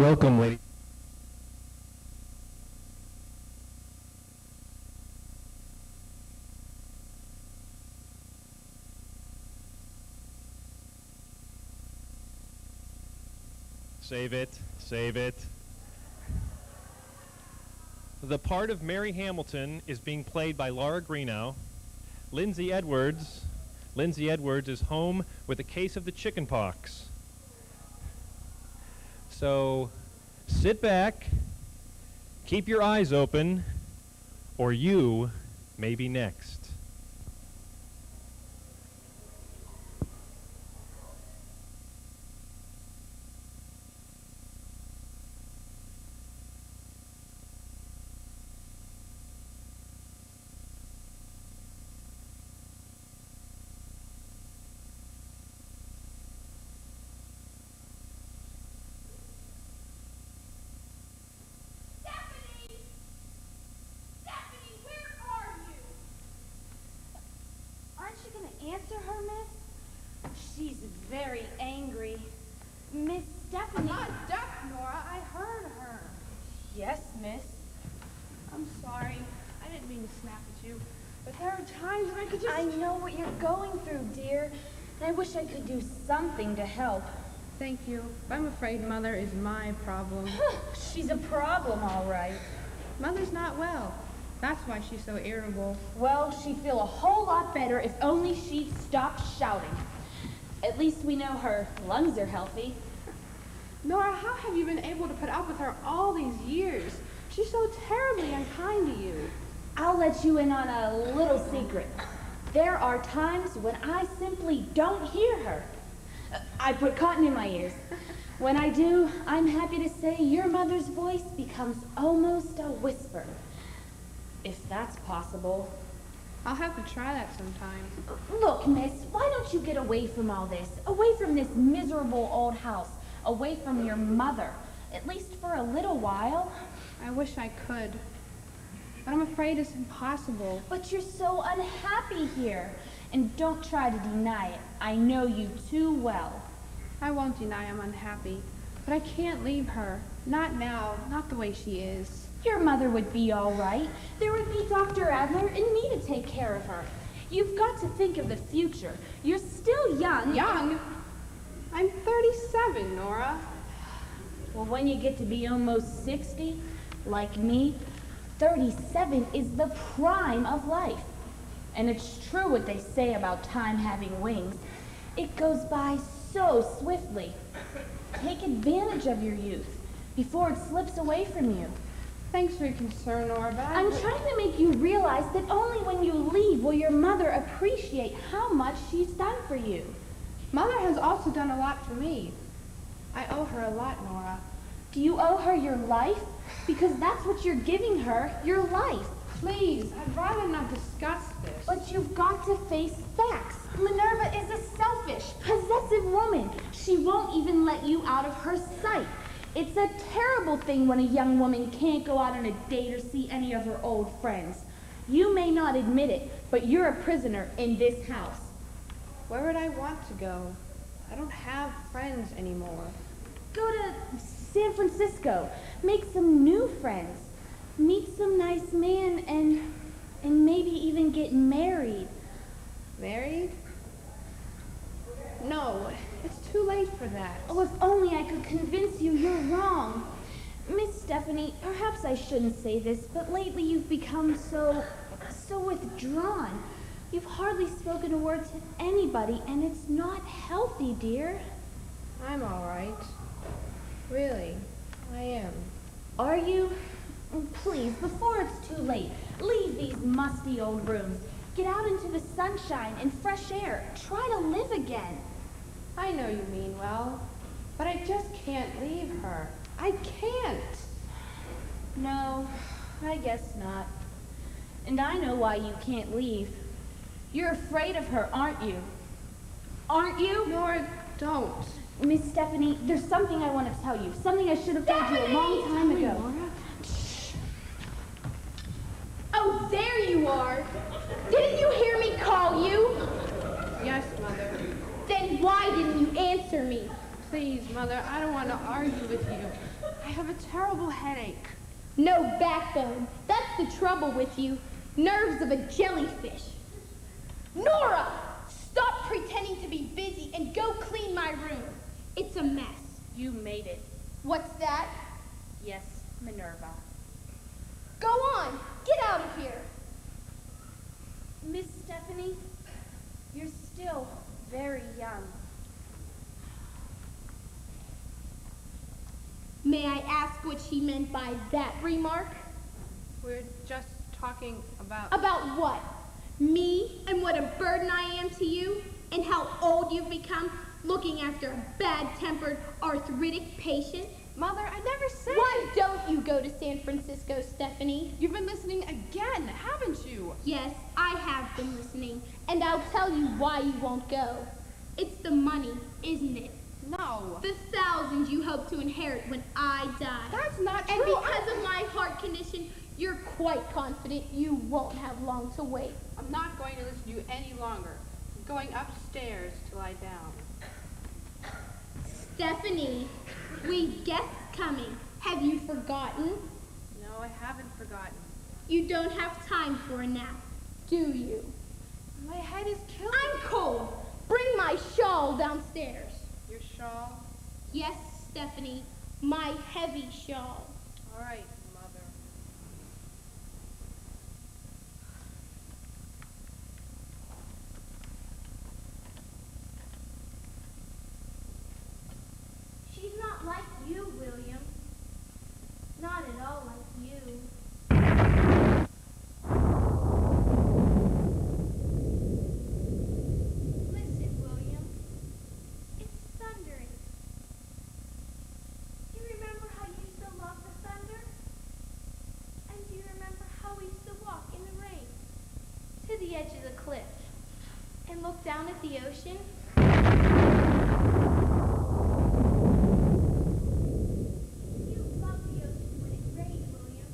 Welcome, ladies. Save it, save it. The part of Mary Hamilton is being played by Laura Greenow. Lindsay Edwards is home with a case of the chicken pox. So sit back, keep your eyes open, or you may be next. Answer her, miss? She's very angry. Miss Stephanie... I'm not deaf, Nora. I heard her. Yes, miss. I'm sorry. I didn't mean to snap at you. But there are times when I could just... I know what you're going through, dear. And I wish I could do something to help. Thank you. I'm afraid Mother is my problem. She's a problem, all right. Mother's not well. That's why she's so irritable. Well, she'd feel a whole lot better if only she'd stop shouting. At least we know her lungs are healthy. Nora, how have you been able to put up with her all these years? She's so terribly unkind to you. I'll let you in on a little secret. There are times when I simply don't hear her. I put cotton in my ears. When I do, I'm happy to say your mother's voice becomes almost a whisper. If that's possible. I'll have to try that sometime. Look, miss, why don't you get away from all this? Away from this miserable old house. Away from your mother. At least for a little while. I wish I could. But I'm afraid it's impossible. But you're so unhappy here. And don't try to deny it. I know you too well. I won't deny I'm unhappy. But I can't leave her. Not now. Not the way she is. Your mother would be all right. There would be Dr. Adler and me to take care of her. You've got to think of the future. You're still young. Young? I'm 37, Nora. Well, when you get to be almost 60, like me, 37 is the prime of life. And it's true what they say about time having wings. It goes by so swiftly. Take advantage of your youth before it slips away from you. Thanks for your concern, Nora, but I'm trying to make you realize that only when you leave will your mother appreciate how much she's done for you. Mother has also done a lot for me. I owe her a lot, Nora. Do you owe her your life? Because that's what you're giving her, your life. Please, I'd rather not discuss this. But you've got to face facts. Minerva is a selfish, possessive woman. She won't even let you out of her sight. It's a terrible thing when a young woman can't go out on a date or see any of her old friends. You may not admit it, but you're a prisoner in this house. Where would I want to go? I don't have friends anymore. Go to San Francisco. Make some new friends. Meet some nice man and maybe even get married. Married? No, it's too late for that. Oh, if only I could convince you you're wrong. Miss Stephanie, perhaps I shouldn't say this, but lately you've become so withdrawn. You've hardly spoken a word to anybody, and it's not healthy, dear. I'm all right. Really, I am. Are you? Please, before it's too late, leave these musty old rooms. Get out into the sunshine and fresh air. Try to live again. I know you mean well, but I just can't leave her. I can't. No, I guess not. And I know why you can't leave. You're afraid of her, aren't you? Aren't you? Nora, don't. Miss Stephanie, there's something I want to tell you. Something I should have told you a long time ago. Nora. Shh. Oh, there you are. Didn't you hear me call you? Yes, Mother. Then why didn't you answer me? Please, Mother, I don't want to argue with you. I have a terrible headache. No backbone. That's the trouble with you. Nerves of a jellyfish. Nora! Stop pretending to be busy and go clean my room. It's a mess. You made it. What's that? Yes, Minerva. Go on. Get out of here. Miss Stephanie, you're still very young. May I ask what she meant by that remark? We're just talking about... About what? Me and what a burden I am to you? And how old you've become looking after a bad-tempered arthritic patient? Mother, I never said... Why don't you go to San Francisco, Stephanie? You've been listening again, haven't you? Yes, I have been listening, and I'll tell you why you won't go. It's the money, isn't it? No. The thousands you hope to inherit when I die. That's not true. And because of my heart condition, you're quite confident you won't have long to wait. I'm not going to listen to you any longer. I'm going upstairs to lie down. Stephanie, we've guests coming. Have you forgotten? No, I haven't forgotten. You don't have time for a nap, do you? My head is killing I'm cold. Bring my shawl downstairs. Your shawl? Yes, Stephanie, my heavy shawl. All right, Mother. She's not like you, William. Not at all like you. Listen, William. It's thundering. Do you remember how you used to love the thunder? And do you remember how we used to walk in the rain to the edge of the cliff and look down at the ocean? You love the ocean when it rains, William.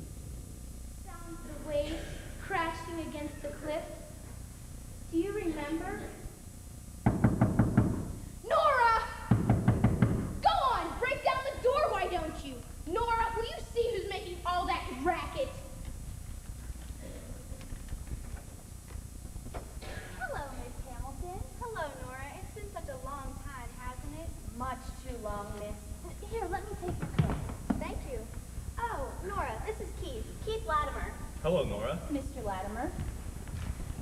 Sounds of the waves crashing against the cliff. Do you remember? Nora! Go on, break down the door, why don't you? Nora, will you see who's making all that racket? Hello, Miss Hamilton. Hello, Nora. It's been such a long time, hasn't it? Much too long, miss. Here, let me take your coat. Thank you. Oh, Nora, this is Keith. Keith Latimer. Hello, Nora. Mr. Latimer.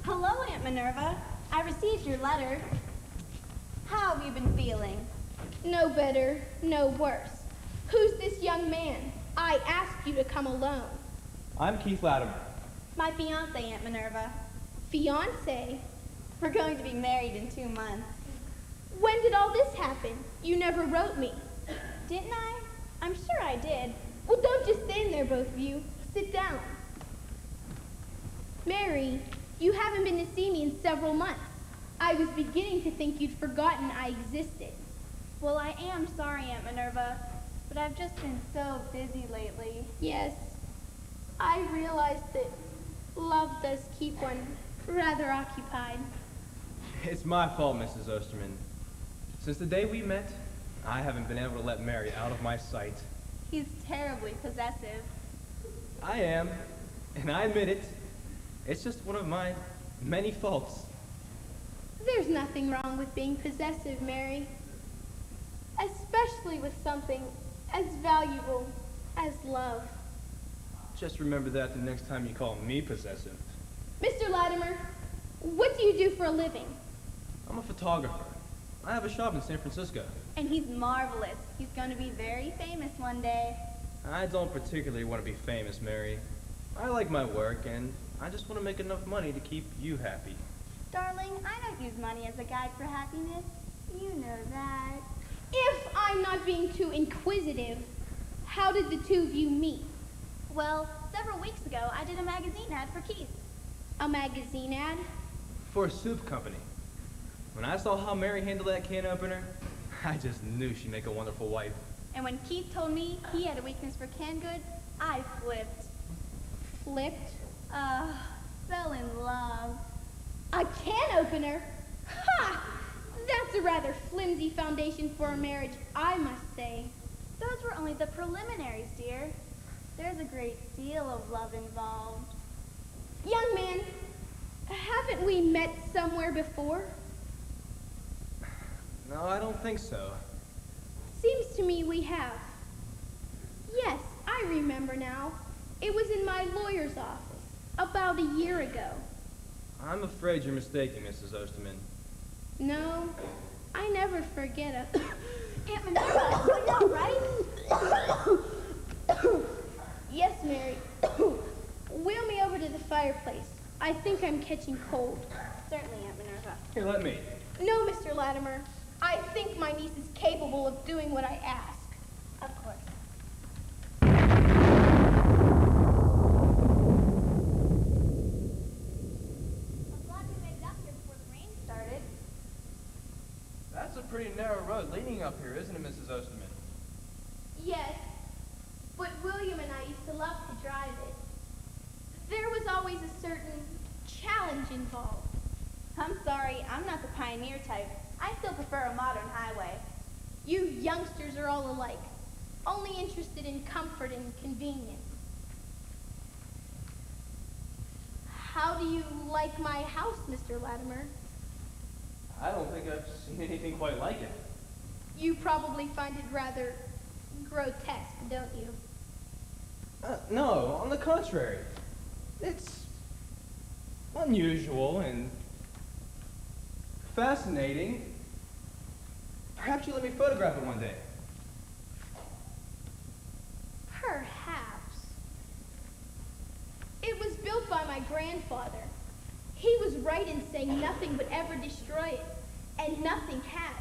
Hello, Aunt Minerva. I received your letter. How have you been feeling? No better, no worse. Who's this young man? I asked you to come alone. I'm Keith Latimer. My fiance, Aunt Minerva. Fiance? We're going to be married in 2 months. When did all this happen? You never wrote me. Didn't I? I'm sure I did. Well, don't just stand there, both of you. Sit down. Mary, you haven't been to see me in several months. I was beginning to think you'd forgotten I existed. Well, I am sorry, Aunt Minerva, but I've just been so busy lately. Yes, I realize that love does keep one rather occupied. It's my fault, Mrs. Osterman. Since the day we met, I haven't been able to let Mary out of my sight. He's terribly possessive. I am, and I admit it. It's just one of my many faults. There's nothing wrong with being possessive, Mary. Especially with something as valuable as love. Just remember that the next time you call me possessive. Mr. Latimer, what do you do for a living? I'm a photographer. I have a shop in San Francisco. And he's marvelous. He's going to be very famous one day. I don't particularly want to be famous, Mary. I like my work, and I just want to make enough money to keep you happy. Darling, I don't use money as a guide for happiness. You know that. If I'm not being too inquisitive, how did the two of you meet? Well, several weeks ago, I did a magazine ad for Keith. A magazine ad? For a soup company. When I saw how Mary handled that can opener, I just knew she'd make a wonderful wife. And when Keith told me he had a weakness for canned goods, I flipped. Flipped? Fell in love. A can opener? Ha! That's a rather flimsy foundation for a marriage, I must say. Those were only the preliminaries, dear. There's a great deal of love involved. Young man, haven't we met somewhere before? No, I don't think so. Seems to me we have. Yes, I remember now. It was in my lawyer's office, about a year ago. I'm afraid you're mistaken, Mrs. Osterman. No, I never forget a... Aunt Minerva, you know, right? Yes, Mary. Wheel me over to the fireplace. I think I'm catching cold. Certainly, Aunt Minerva. Here, let me. No, Mr. Latimer. I think my niece is capable of doing what I ask. Of course. I'm glad we made it up here before the rain started. That's a pretty narrow road leading up here, isn't it, Mrs. Osterman? Yes, but William and I used to love to drive it. There was always a certain challenge involved. I'm sorry, I'm not the pioneer type. I still prefer a modern highway. You youngsters are all alike, only interested in comfort and convenience. How do you like my house, Mr. Latimer? I don't think I've seen anything quite like it. You probably find it rather grotesque, don't you? No, on the contrary. It's unusual and fascinating. Perhaps you let me photograph it one day. Perhaps. It was built by my grandfather. He was right in saying nothing would ever destroy it, and nothing has.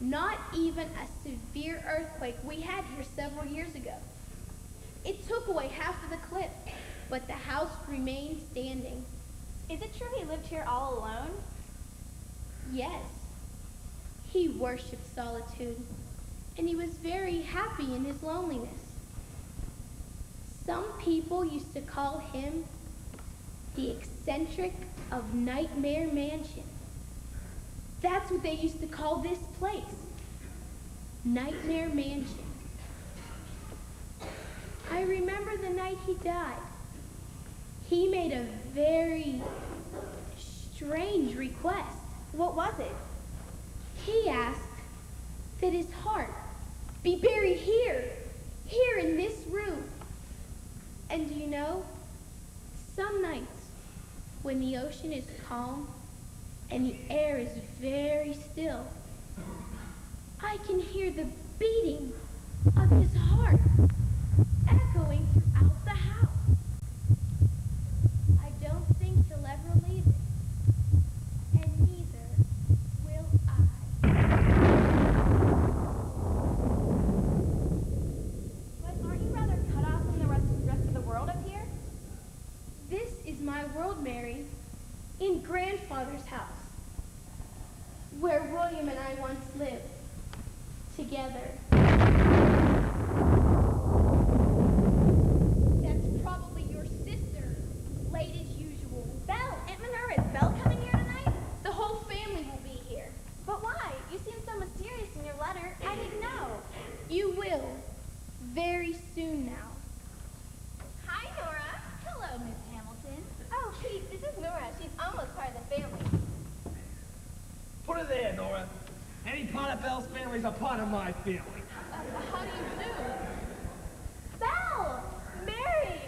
Not even a severe earthquake we had here several years ago. It took away half of the cliff, but the house remained standing. Is it true he lived here all alone? Yes, he worshipped solitude, and he was very happy in his loneliness. Some people used to call him the eccentric of Nightmare Mansion. That's what they used to call this place, Nightmare Mansion. I remember the night he died. He made a very strange request. What was it? He asked that his heart be buried here in this room. And do you know, some nights when the ocean is calm and the air is very still, I can hear the beating of his heart echoing throughout the house. I don't think he'll ever leave it, and neither will I. But aren't you rather cut off from the rest of the world up here? This is my world, Mary, in Grandfather's house, where William and I once lived together. That's probably your sister, late as usual. Belle! Aunt Minerva, is Belle coming here tonight? The whole family will be here. But why? You seem so mysterious in your letter. I didn't know. You will, very soon now. Hi, Nora. Hello, Miss Hamilton. Oh, Pete, this is Nora. She's almost part of the family. Put it there, Nora. Any part of Belle's family is a part of my family. How do you do? Belle! Mary!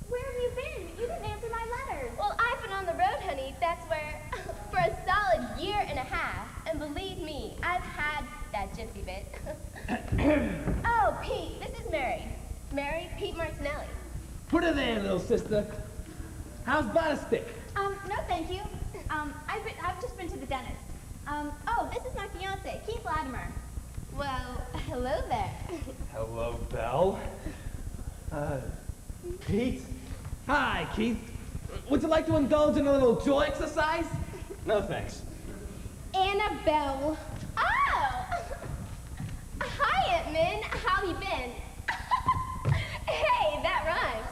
Where have you been? You didn't answer my letter. Well, I've been on the road, honey. That's where, for a solid year and a half. And believe me, I've had that gypsy bit. Oh, Pete, this is Mary. Mary Pete Martinelli. Put it there, little sister. How's Stick? No, thank you. I've just been to the dentist. Oh, this is my fiance, Keith Latimer. Well, hello there. Hello, Belle. Pete? Hi, Keith. Would you like to indulge in a little jaw exercise? No, thanks. Annabelle. Oh! Hi, Aunt Min. How you been? Hey, that rhymes.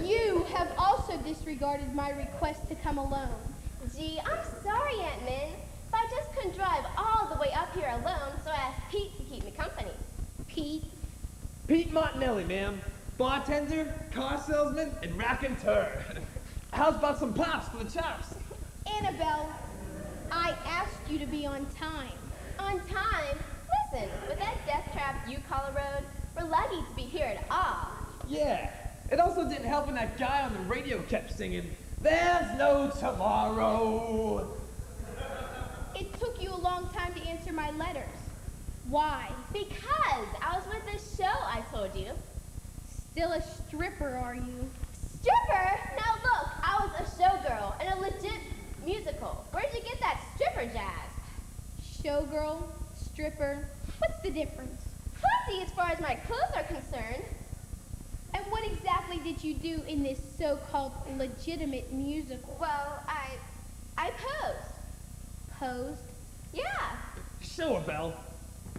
You have also disregarded my request to come alone. Gee, I'm sorry, Aunt Min. By just couldn't drive all the way up here alone, so I asked Pete to keep me company. Pete, Pete Martinelli, ma'am. Bartender, car salesman, and raconteur. How's about some pops for the chops? Annabelle, I asked you to be on time. On time? Listen, with that death trap you call a road, we're lucky to be here at all. Yeah. It also didn't help when that guy on the radio kept singing, "There's no tomorrow." It took you a long time to answer my letters. Why? Because I was with this show I told you. Still a stripper, are you? Stripper? Now look, I was a showgirl in a legit musical. Where'd you get that stripper jazz? Showgirl, stripper, what's the difference? Plenty as far as my clothes are concerned. And what exactly did you do in this so-called legitimate musical? Well, I posed. Posed? Yeah. Show her, Belle.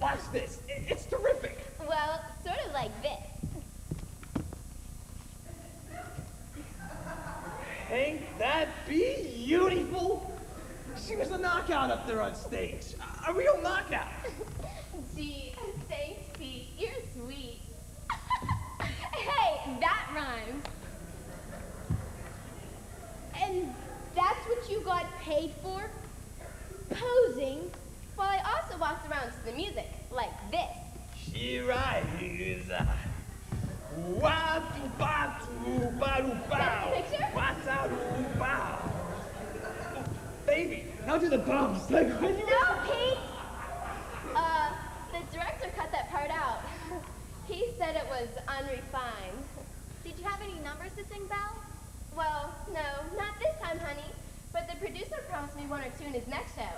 Watch this. It's terrific. Well, sort of like this. Ain't that beautiful? She was a knockout up there on stage. A real knockout. Gee, thanks, Pete. You're sweet. Hey, that rhymes. And that's what you got paid for? Posing? Well, I also walked around to the music, like this. She rises. Watu baru bow. Picture? Watu bow. Baby, now do the bumps. Like, No, Pete! The director cut that part out. He said it was unrefined. Did you have any numbers to sing, Belle? Well, no, not this time, honey. But the producer promised me one or two in his next show.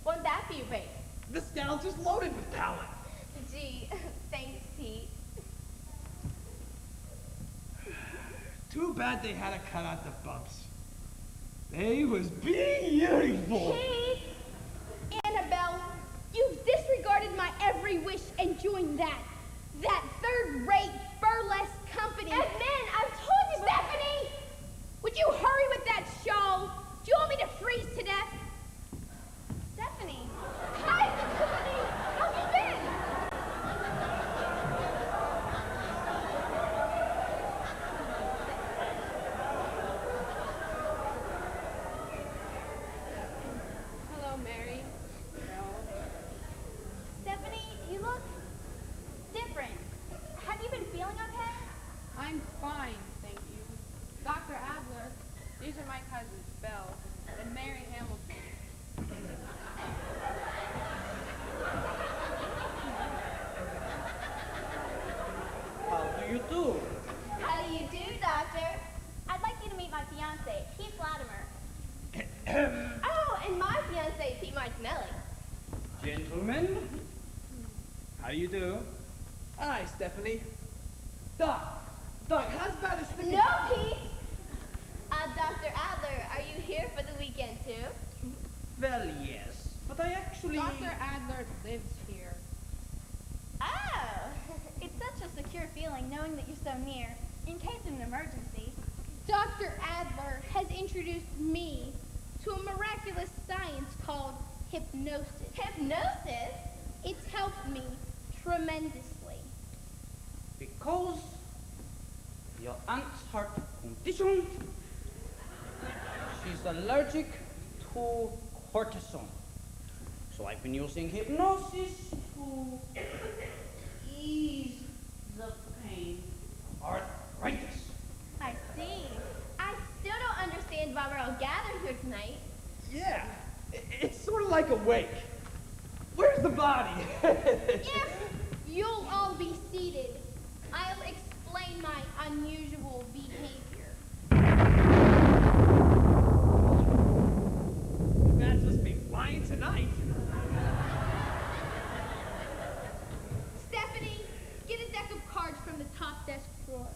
Won't that be great? this gal's just loaded with talent. Gee, thanks, Pete. Too bad they had to cut out the bumps. They was beautiful. Pete! Annabelle, you've disregarded my every wish and joined that third-rate burlesque company. And man, I've told you, Stephanie! Would you hurry with that shawl? Do you want me to freeze to death? Stephanie. Hi, Stephanie! How have you been? Hello, Mary. Stephanie, you look different. Have you been feeling okay? I'm fine, thank you. Dr. Adler, these are my cousins, Belle and Mary Hamilton. How do you do? How do you do, Doctor? I'd like you to meet my fiance, Keith Latimer. Oh, and my fiance, Pete Martinelli. Gentlemen, how do you do? Hi, Stephanie. Doc, how's about a sticky... No, Pete! Dr. Adler, are you here for the weekend, too? Well, yes, but I actually... Dr. Adler lives here. Oh, it's such a secure feeling knowing that you're so near, in case of an emergency. Dr. Adler has introduced me to a miraculous science called hypnosis. Hypnosis? It's helped me tremendously. Because your aunt's heart condition, she's allergic to cortisone. So I've been using hypnosis to ease the pain of arthritis. I see. I still don't understand why we're all gathered here tonight. Yeah, it's sort of like a wake. Where's the body? If you'll all be seated, I'll explain my unusual behavior. That's supposed to be flying tonight. Stephanie, get a deck of cards from the top desk drawer.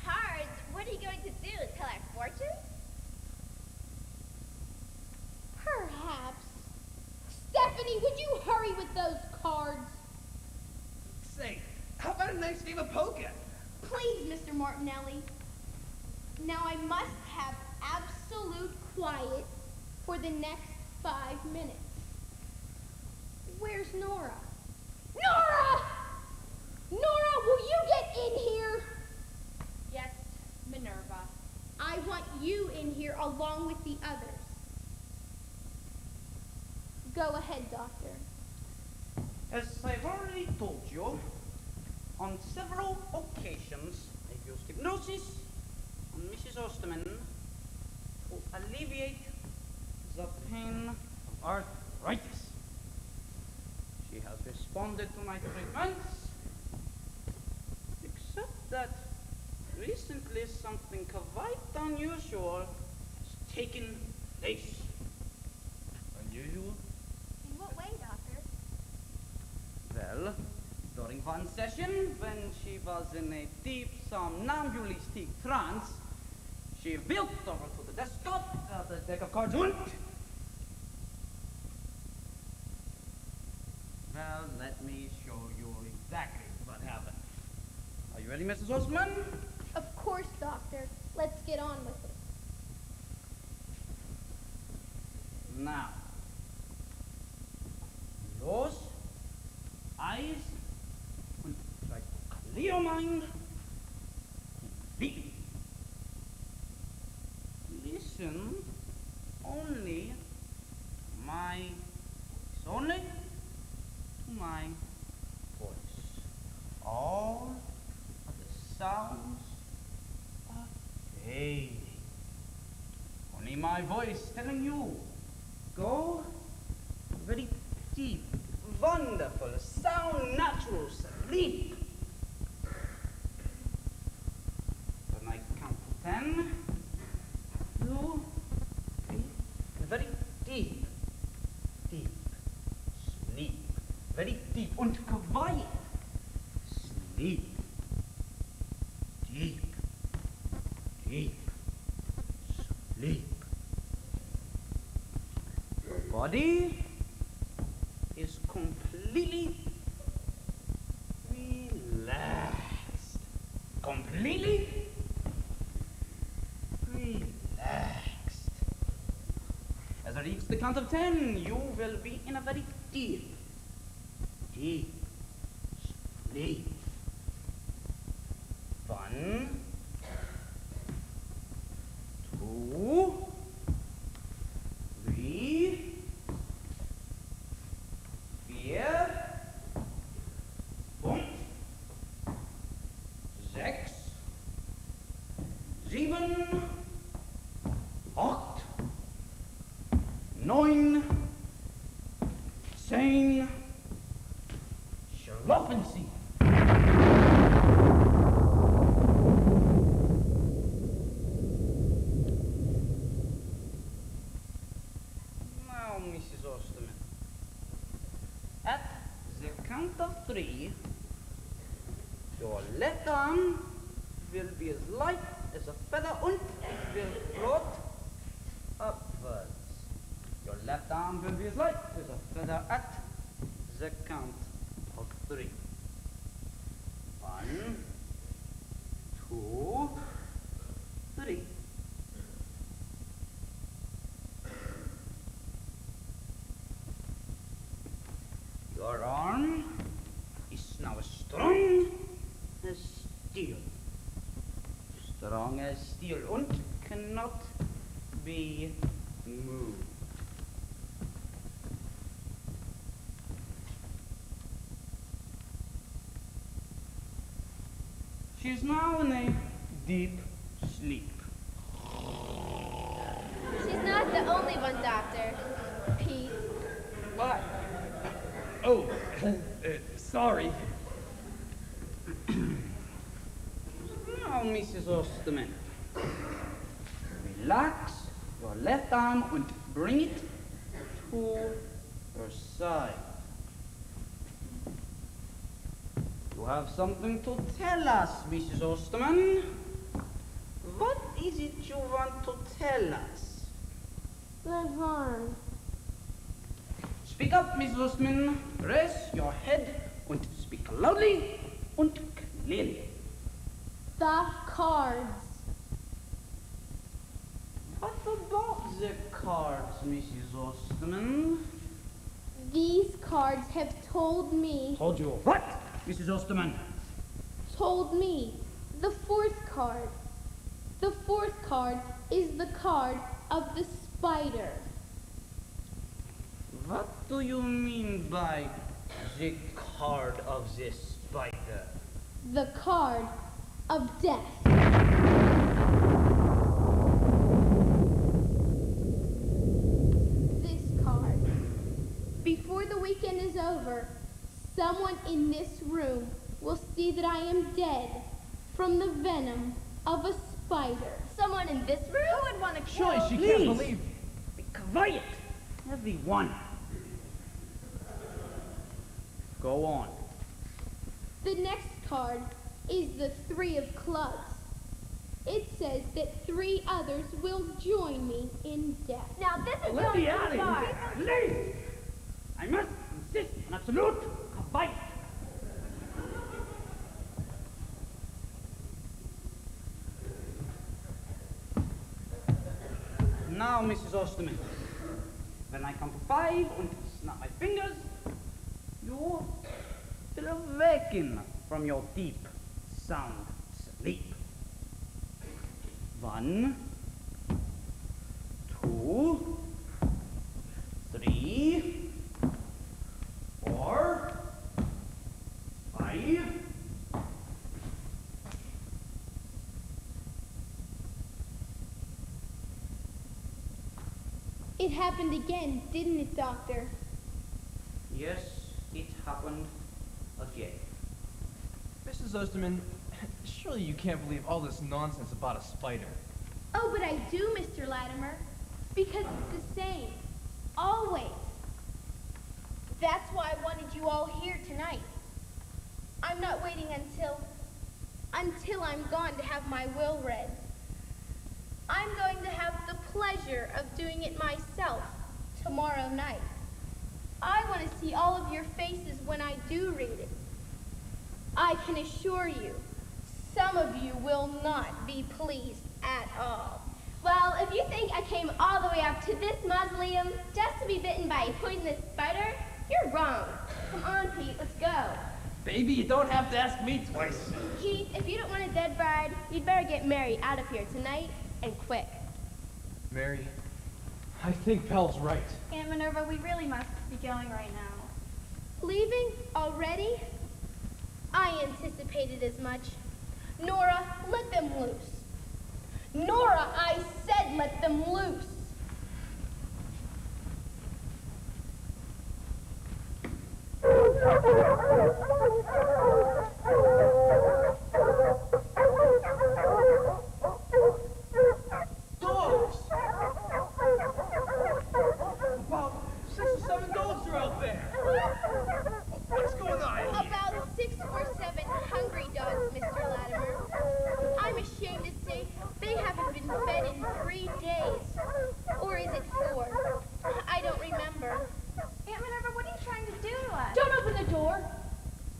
Cards? What are you going to do? Tell our fortunes? Perhaps. Stephanie, would you hurry with those cards? Say, how about a nice game of poker? Please, Mr. Martinelli. Now I must have absolute quiet for the next 5 minutes. Where's Nora? Nora! Nora, will you get in here? Yes, Minerva. I want you in here along with the others. Go ahead, Doctor. As I've already told you, on several occasions I've used hypnosis on Mrs. Osterman to alleviate the pain of arthritis. She has responded to my treatments, except that recently something quite unusual has taken place. Unusual? In what way, Doctor? Well, during one session, when she was in a deep somnambulistic trance, she whipped over to the desktop, the deck of cards, and... Well, let me show you exactly what happened. Are you ready, Mrs. Osman? Of course, Doctor. Let's get on with it. Now, close eyes and try to clear your mind completely. Listen only to my voice, only to my voice. All of the sounds are fading. Only my voice telling you, go very deep, wonderful, sound natural sleep. When I count to 10, you be very deep, deep sleep, very deep und quiet sleep, deep, deep sleep. Your body is completely relaxed. Completely relaxed. As I reach the count of 10, you will be in a very deep, deep sleep. 1, 2, 3, 4, 5, 6, 7, 8, 9, 10, schlafen Sie. Now, Mrs. Osterman, at the count of 3, your left arm will be as light as a feather and it will float upwards. Your left arm will be as light as a feather at the count of 3. 1, 2, 3. Your arm is now as strong as steel. Strong as steel and cannot be moved. She is now in a deep sleep. She's not the only one, Doctor. Pete. What? Oh, sorry. Now, Mrs. Osterman, relax your left arm and bring it to your side. You have something to tell us, Mrs. Osterman. What is it you want to tell us? Left arm. Speak up, Mrs. Osterman. Raise your head and speak loudly and clearly. The cards. What about the cards, Mrs. Osterman? These cards have told me, Told you what, Mrs. Osterman? told me, the fourth card. The fourth card is the card of the spider. What do you mean by the card of this spider? The card of death. This card. Before the weekend is over, someone in this room will see that I am dead from the venom of a spider. Someone in this room? Who would want to kill? Surely she Please. can't believe. Be quiet, everyone. Go on. The next card is the three of clubs. It says that 3 others will join me in death. Now this is Let going me out too of far. here. Please! I must insist on absolute quiet. Now, Mrs. Osterman, when I count to 5 and snap my fingers, you will awaken from your deep, sound sleep. 1, 2, 3, 4, 5. It happened again, didn't it, Doctor? Yes, it happened again. Mrs. Osterman, surely you can't believe all this nonsense about a spider. Oh, but I do, Mr. Latimer. Because it's the same. Always. That's why I wanted you all here tonight. I'm not waiting until I'm gone to have my will read. I'm going to have the pleasure of doing it myself tomorrow night. I want to see all of your faces when I do read it. I can assure you, some of you will not be pleased at all. Well, if you think I came all the way up to this mausoleum just to be bitten by a poisonous spider, you're wrong. Come on, Pete, let's go. Baby, you don't have to ask me twice. Pete, if you don't want a dead bride, you'd better get Mary out of here tonight and quick. Mary, I think Belle's right. Aunt Minerva, we really must be going right now. Leaving already? I anticipated as much. Nora, let them loose. Nora, I said let them loose. Dogs! About 6 or 7 dogs are out there. What's going on here? About 6 or 7 hungry dogs, Mr. Latimer. I'm ashamed to say they haven't been fed in 3 days. Or is it 4? I don't remember. Aunt Minerva, what are you trying to do to us? Don't open the door.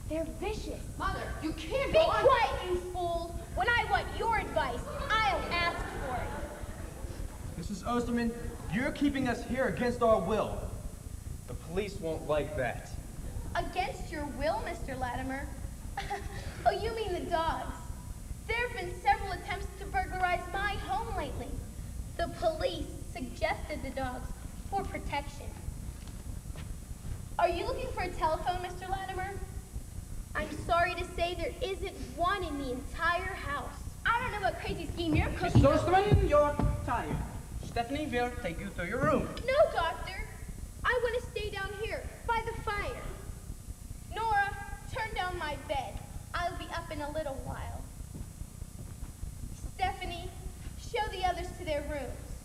They're vicious. Mother, you can't Be quiet, you fool. When I want your advice, I'll ask for it. Mrs. Osterman, you're keeping us here against our will. The police won't like that. Against your will, Mr. Latimer? Oh, you mean the dogs. There have been several attempts to burglarize my home lately. The police suggested the dogs for protection. Are you looking for a telephone, Mr. Latimer? I'm sorry to say there isn't one in the entire house. I don't know what crazy scheme you're cooking. Mrs. Osterman, you're tired. Stephanie will take you to your room. No, Doctor. I want to stay down here by the fire. Nora, turn down my bed. I'll be up in a little while. Stephanie, show the others to their rooms.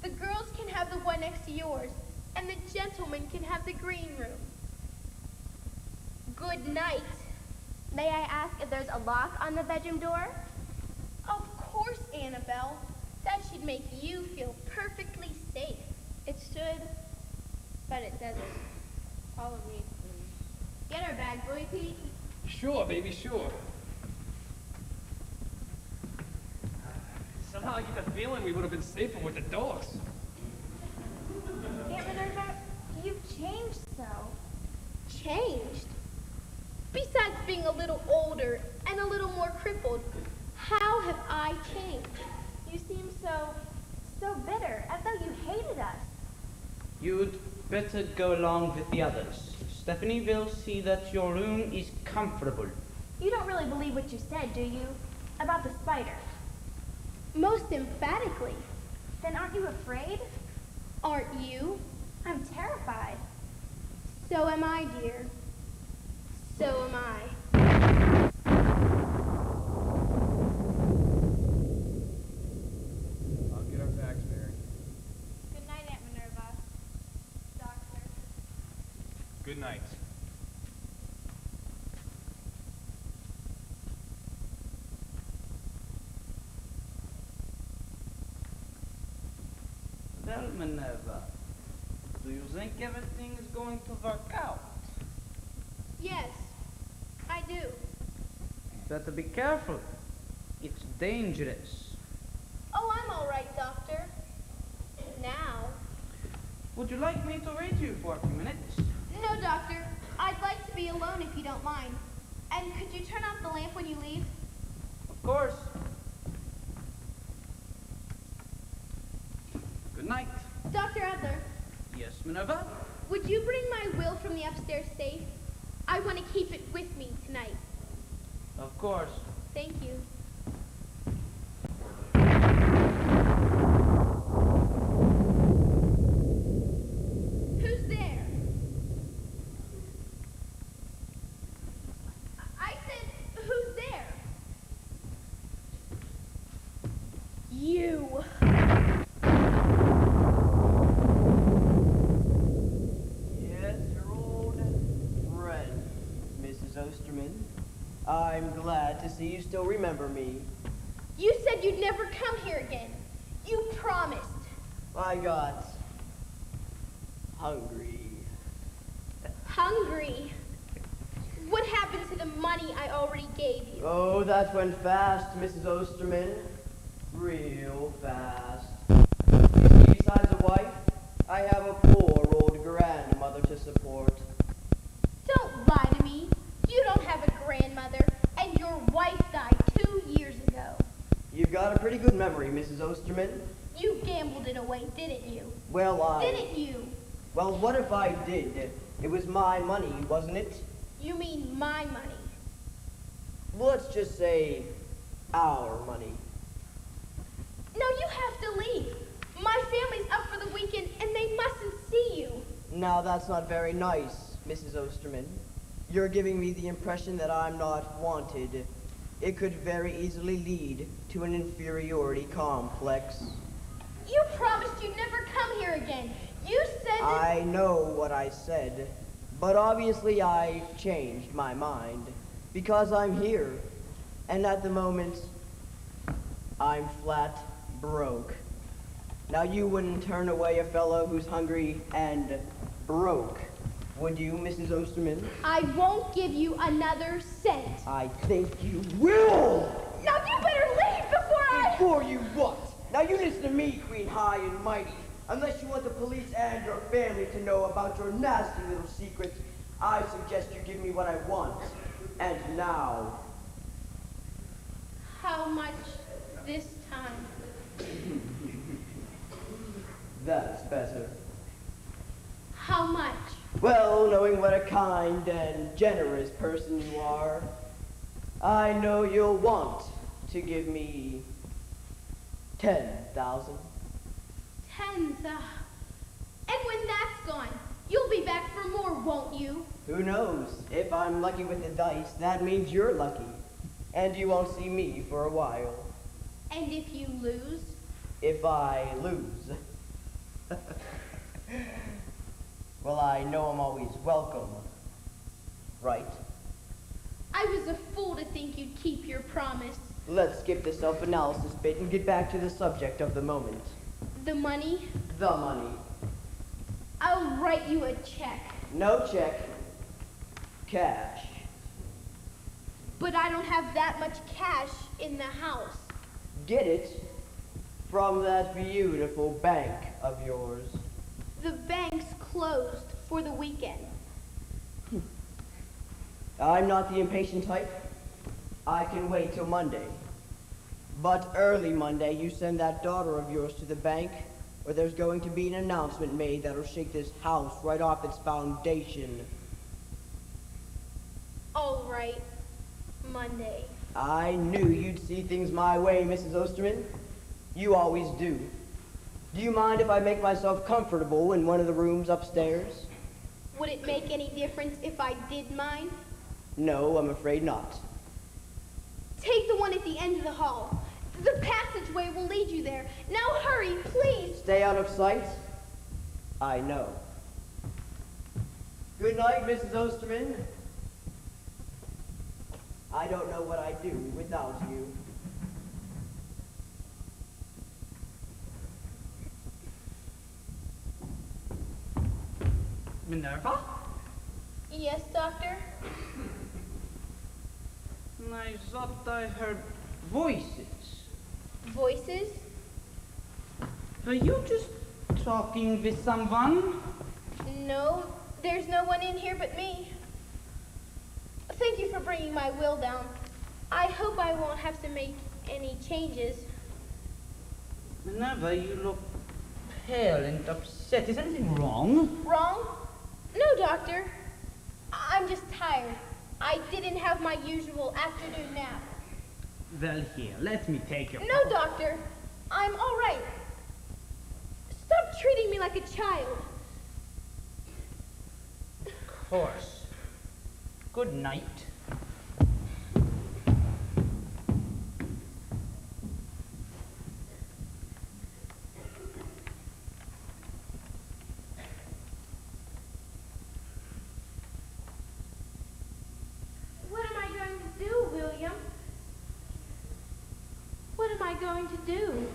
The girls can have the one next to yours, and the gentlemen can have the green room. Good night. May I ask if there's a lock on the bedroom door? Of course, Annabelle. That should make you feel perfectly safe. It should, but it doesn't. Follow me, please. Get our bag, boy, Pete. Sure, baby, sure. Somehow I get the feeling we would have been safer with the dogs. Aunt Minerva, you've changed so. Changed? Besides being a little older and a little more crippled, how have I changed? You seem so bitter, as though you hated us. You'd better go along with the others. Stephanie will see that your room is comfortable. You don't really believe what you said, do you? About the spider. Most emphatically. Then aren't you afraid? Aren't you? I'm terrified. So am I, dear. So am I. I'll get our bags, Mary. Good night, Aunt Minerva. Doctor. Good night. Well, Minerva, do you think everything is going to work out? Yes, I do. Better be careful. It's dangerous. Oh, I'm all right, Doctor. Now. Would you like me to read you for a few minutes? No, Doctor. I'd like to be alone if you don't mind. And could you turn off the lamp when you leave? Of course. Good night. Dr. Adler, Yes, Minerva? would you bring my will from the upstairs safe? I want to keep it with me tonight. Of course. Thank you. Who's there? I said, who's there? You. Yes, your old friend, Mrs. Osterman. I'm glad to see you still remember me. You said you'd never come here again. You promised. I got hungry. Hungry. What happened to the money I already gave you? Oh, that went fast, Mrs. Osterman. Real fast. Besides a wife, I have a poor old grandmother to support. Don't lie to me. You don't have a grandmother, and your wife died 2 years ago. You've got a pretty good memory, Mrs. Osterman. You gambled it away, didn't you? Well, Didn't you? Well, what if I did? It was my money, wasn't it? You mean my money. Let's just say our money. No, you have to leave. My family's up for the weekend, and they mustn't see you. Now, that's not very nice, Mrs. Osterman. You're giving me the impression that I'm not wanted. It could very easily lead to an inferiority complex. You promised you'd never come here again. You said that... I know what I said, but obviously I've changed my mind because I'm here, and at the moment, I'm flat broke. Now, you wouldn't turn away a fellow who's hungry and broke, would you, Mrs. Osterman? I won't give you another cent. I think you will! Now you better leave Before you what? Now you listen to me, Queen High and Mighty. Unless you want the police and your family to know about your nasty little secrets, I suggest you give me what I want. And now. How much this time? That's better. How much? Well, knowing what a kind and generous person you are, I know you'll want to give me 10,000. 10,000. And when that's gone, you'll be back for more, won't you? Who knows? If I'm lucky with the dice, that means you're lucky. And you won't see me for a while. And if you lose? If I lose. Well, I know I'm always welcome. Right? I was a fool to think you'd keep your promise. Let's skip the self-analysis bit and get back to the subject of the moment. The money? The money. I'll write you a check. No check. Cash. But I don't have that much cash in the house. Get it from that beautiful bank of yours. The bank's closed. for the weekend. I'm not the impatient type. I can wait till Monday. But early Monday, you send that daughter of yours to the bank, or there's going to be an announcement made that'll shake this house right off its foundation. All right, Monday. I knew you'd see things my way, Mrs. Osterman. You always do. Do you mind if I make myself comfortable in one of the rooms upstairs? Would it make any difference if I did mine? No, I'm afraid not. Take the one at the end of the hall. The passageway will lead you there. Now hurry, please. Stay out of sight? I know. Good night, Mrs. Osterman. I don't know what I'd do without you. Minerva? Yes, Doctor? I thought I heard voices. Voices? Are you just talking with someone? No, there's no one in here but me. Thank you for bringing my will down. I hope I won't have to make any changes. Minerva, you look pale and upset. Is anything wrong? Wrong? No, Doctor. I'm just tired. I didn't have my usual afternoon nap. Well, here, let me take your... No, Doctor. I'm all right. Stop treating me like a child. Of course. Good night. What am I going to do, William? What am I going to do?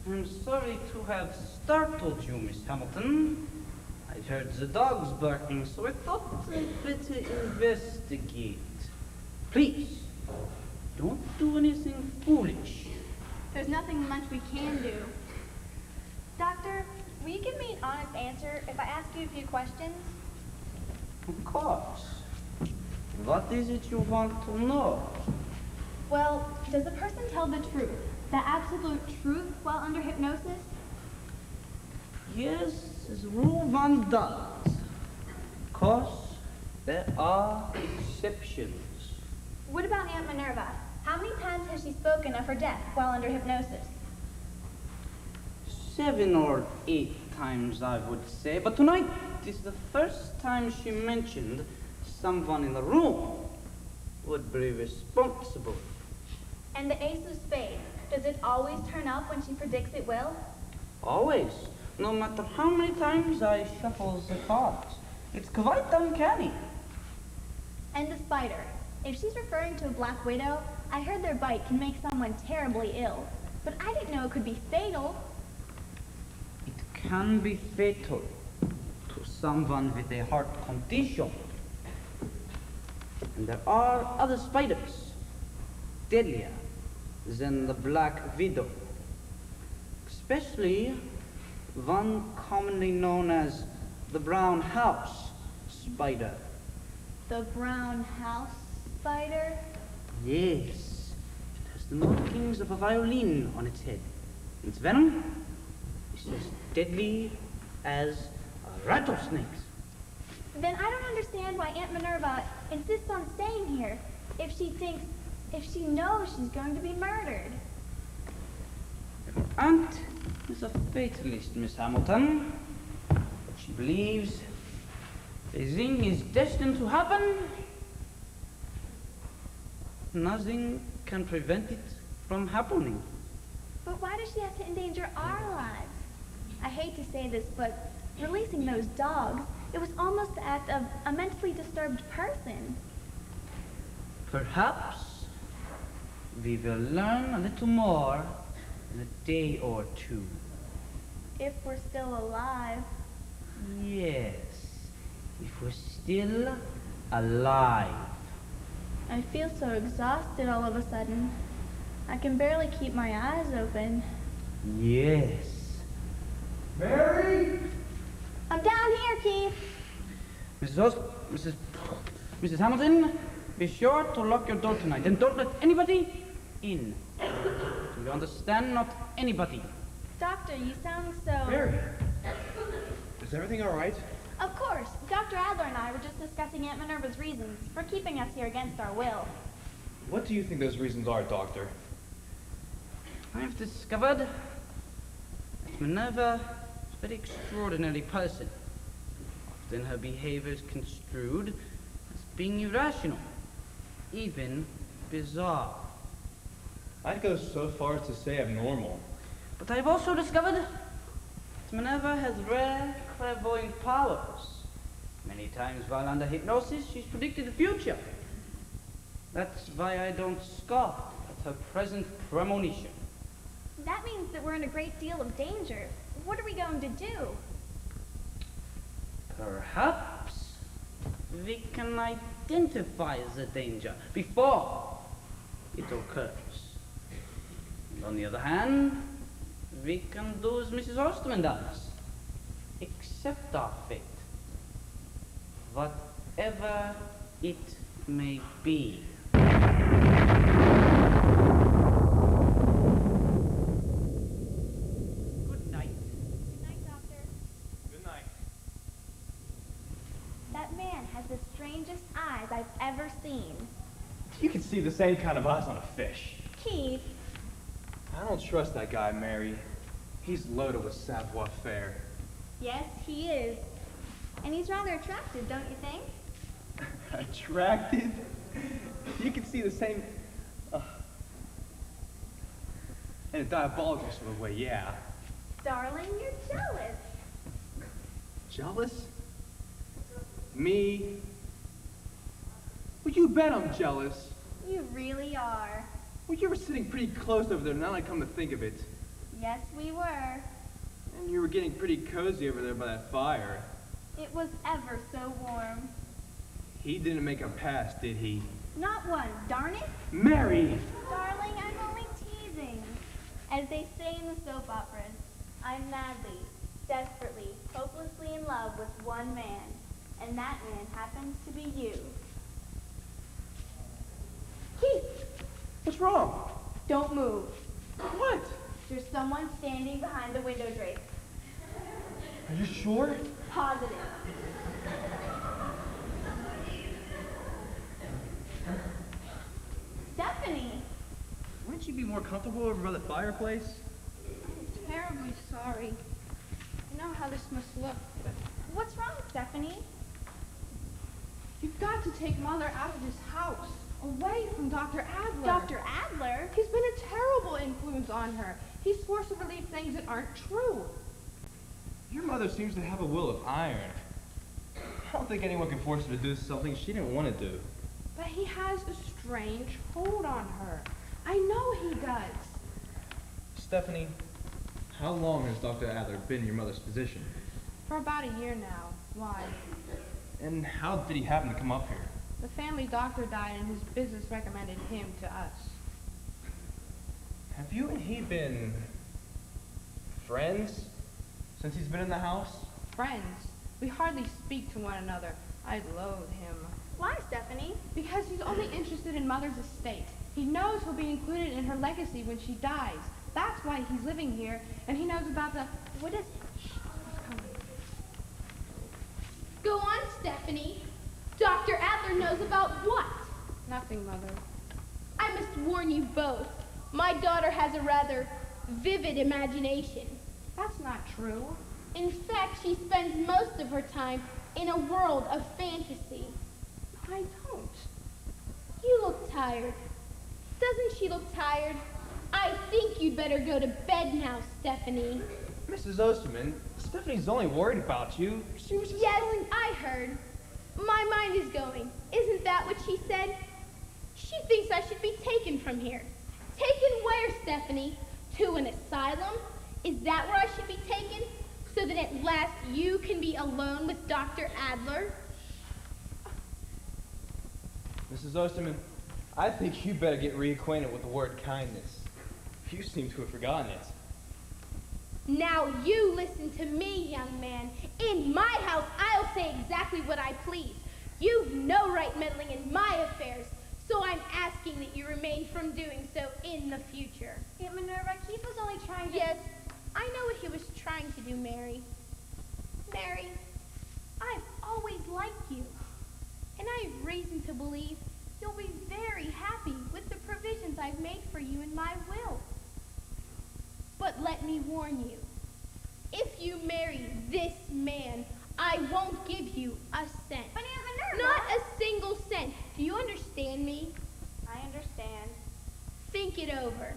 I'm sorry to have startled you, Miss Hamilton. I heard the dogs barking, so I thought I'd better investigate. Please, don't do anything foolish. There's nothing much we can do. Doctor, will you give me an honest answer if I ask you a few questions? Of course. What is it you want to know? Well, does the person tell the truth, the absolute truth, while under hypnosis? Yes, as rule one does. Of course, there are exceptions. What about Aunt Minerva? How many times has she spoken of her death while under hypnosis? 7 or 8 times, I would say. But tonight is the first time she mentioned someone in the room would be responsible. And the ace of spades, does it always turn up when she predicts it will? Always. No matter how many times I shuffle the cards. It's quite uncanny. And the spider. If she's referring to a black widow, I heard their bite can make someone terribly ill. But I didn't know it could be fatal. It can be fatal to someone with a heart condition. And there are other spiders, deadlier than the black widow. Especially one commonly known as the brown house spider. The brown house spider? Yes. It has the markings of a violin on its head. Its venom is as deadly as a rattlesnake's. Then I don't understand why Aunt Minerva insists on staying here if she knows she's going to be murdered. Aunt is a fatalist, Miss Hamilton. She believes a thing is destined to happen. Nothing can prevent it from happening. But why does she have to endanger our lives? I hate to say this, but releasing those dogs, it was almost the act of a mentally disturbed person. Perhaps we will learn a little more in a day or two. If we're still alive. Yes, if we're still alive. I feel so exhausted all of a sudden. I can barely keep my eyes open. Yes. Mary? I'm down here, Keith. Mrs. Hamilton, be sure to lock your door tonight and don't let anybody in. Do you understand? Not anybody. Doctor, you sound so... Mary! Is everything all right? Of course. Dr. Adler and I were just discussing Aunt Minerva's reasons for keeping us here against our will. What do you think those reasons are, Doctor? I've discovered that Minerva is a very extraordinary person. Often her behavior is construed as being irrational, even bizarre. I'd go so far as to say abnormal. But I've also discovered that Minerva has rare clairvoyant powers. Many times while under hypnosis, she's predicted the future. That's why I don't scoff at her present premonition. That means that we're in a great deal of danger. What are we going to do? Perhaps we can identify the danger before it occurs. And on the other hand, we can do as Mrs. Osterman does. Accept our fate. Whatever it may be. Good night. Good night, Doctor. Good night. That man has the strangest eyes I've ever seen. You can see the same kind of eyes on a fish. Keith, I don't trust that guy, Mary. He's loaded with savoir-faire. yes, he is. And he's rather attractive, don't you think? Attractive? You can see the same... in a diabolical sort of way, yeah. Darling, you're jealous. Jealous? Me? Well, you bet I'm jealous. You really are. Well, you were sitting pretty close over there, now that I come to think of it. Yes, we were. And you were getting pretty cozy over there by that fire. It was ever so warm. He didn't make a pass, did he? Not one, darn it. Mary! Darling, I'm only teasing. As they say in the soap operas, I'm madly, desperately, hopelessly in love with one man. And that man happens to be you. Keith! What's wrong? Don't move. What? There's someone standing behind the window drape. Are you sure? Positive. Stephanie! Wouldn't you be more comfortable over by the fireplace? I'm terribly sorry. I know how this must look, but What's wrong, Stephanie? you've got to take Mother out of this house, away from Dr. Adler. Dr. Adler? He's been a terrible influence on her. He's forced to believe things that aren't true. Your mother seems to have a will of iron. I don't think anyone can force her to do something she didn't want to do. But he has a strange hold on her. I know he does. Stephanie, how long has Dr. Adler been in your mother's position? For about a year now. Why? And how did he happen to come up here? The family doctor died and his business recommended him to us. Have you and he been friends since he's been in the house? Friends? We hardly speak to one another. I loathe him. Why, Stephanie? Because he's only interested in Mother's estate. He knows he'll be included in her legacy when she dies. That's why he's living here, and he knows about the... What is it? Shh, he's coming. Go on, Stephanie. Dr. Adler knows about what? Nothing, Mother. I must warn you both. My daughter has a rather vivid imagination. That's not true. In fact, she spends most of her time in a world of fantasy. I don't. You look tired. Doesn't she look tired? I think you'd better go to bed now, Stephanie. Mrs. Osterman, Stephanie's only worried about you. She was just... Yes, I heard. My mind is going. Isn't that what she said? She thinks I should be taken from here. Taken where, Stephanie? To an asylum? Is that where I should be taken? So that at last you can be alone with Dr. Adler? Mrs. Osterman, I think you better get reacquainted with the word kindness. You seem to have forgotten it. Now you listen to me, young man. In my house, I'll say exactly what I please. You've no right meddling in my affairs, so I'm asking that you remain from doing so in the future. Aunt Minerva, Keith was only trying to... Yes, I know what he was trying to do, Mary. Mary, I've always liked you, and I have reason to believe you'll be very happy with the provisions I've made for you in my will. But let me warn you, if you marry this man, I won't give you a cent. But Aunt Minerva! Not a single cent. Do you understand me? I understand. Think it over.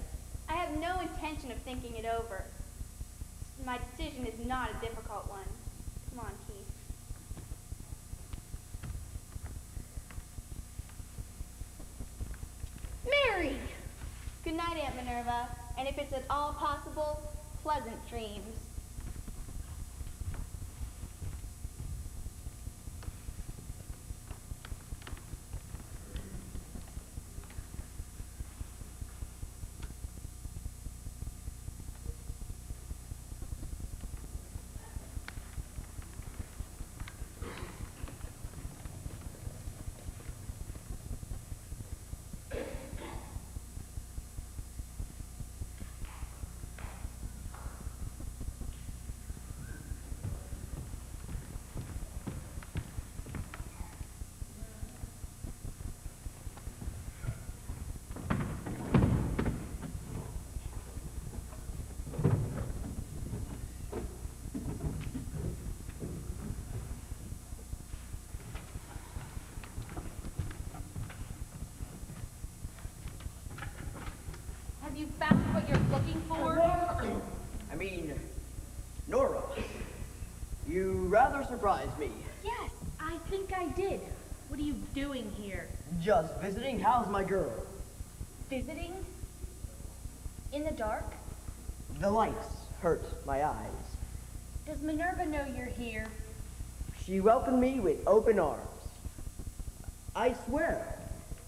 I have no intention of thinking it over. My decision is not a difficult one. Come on, Keith. Mary! Good night, Aunt Minerva, and if it's at all possible, pleasant dreams. You found what you're looking for? I mean, Nora, you rather surprised me. Yes, I think I did. What are you doing here? Just visiting. How's my girl? Visiting? In the dark? The lights hurt my eyes. Does Minerva know you're here? She welcomed me with open arms. I swear,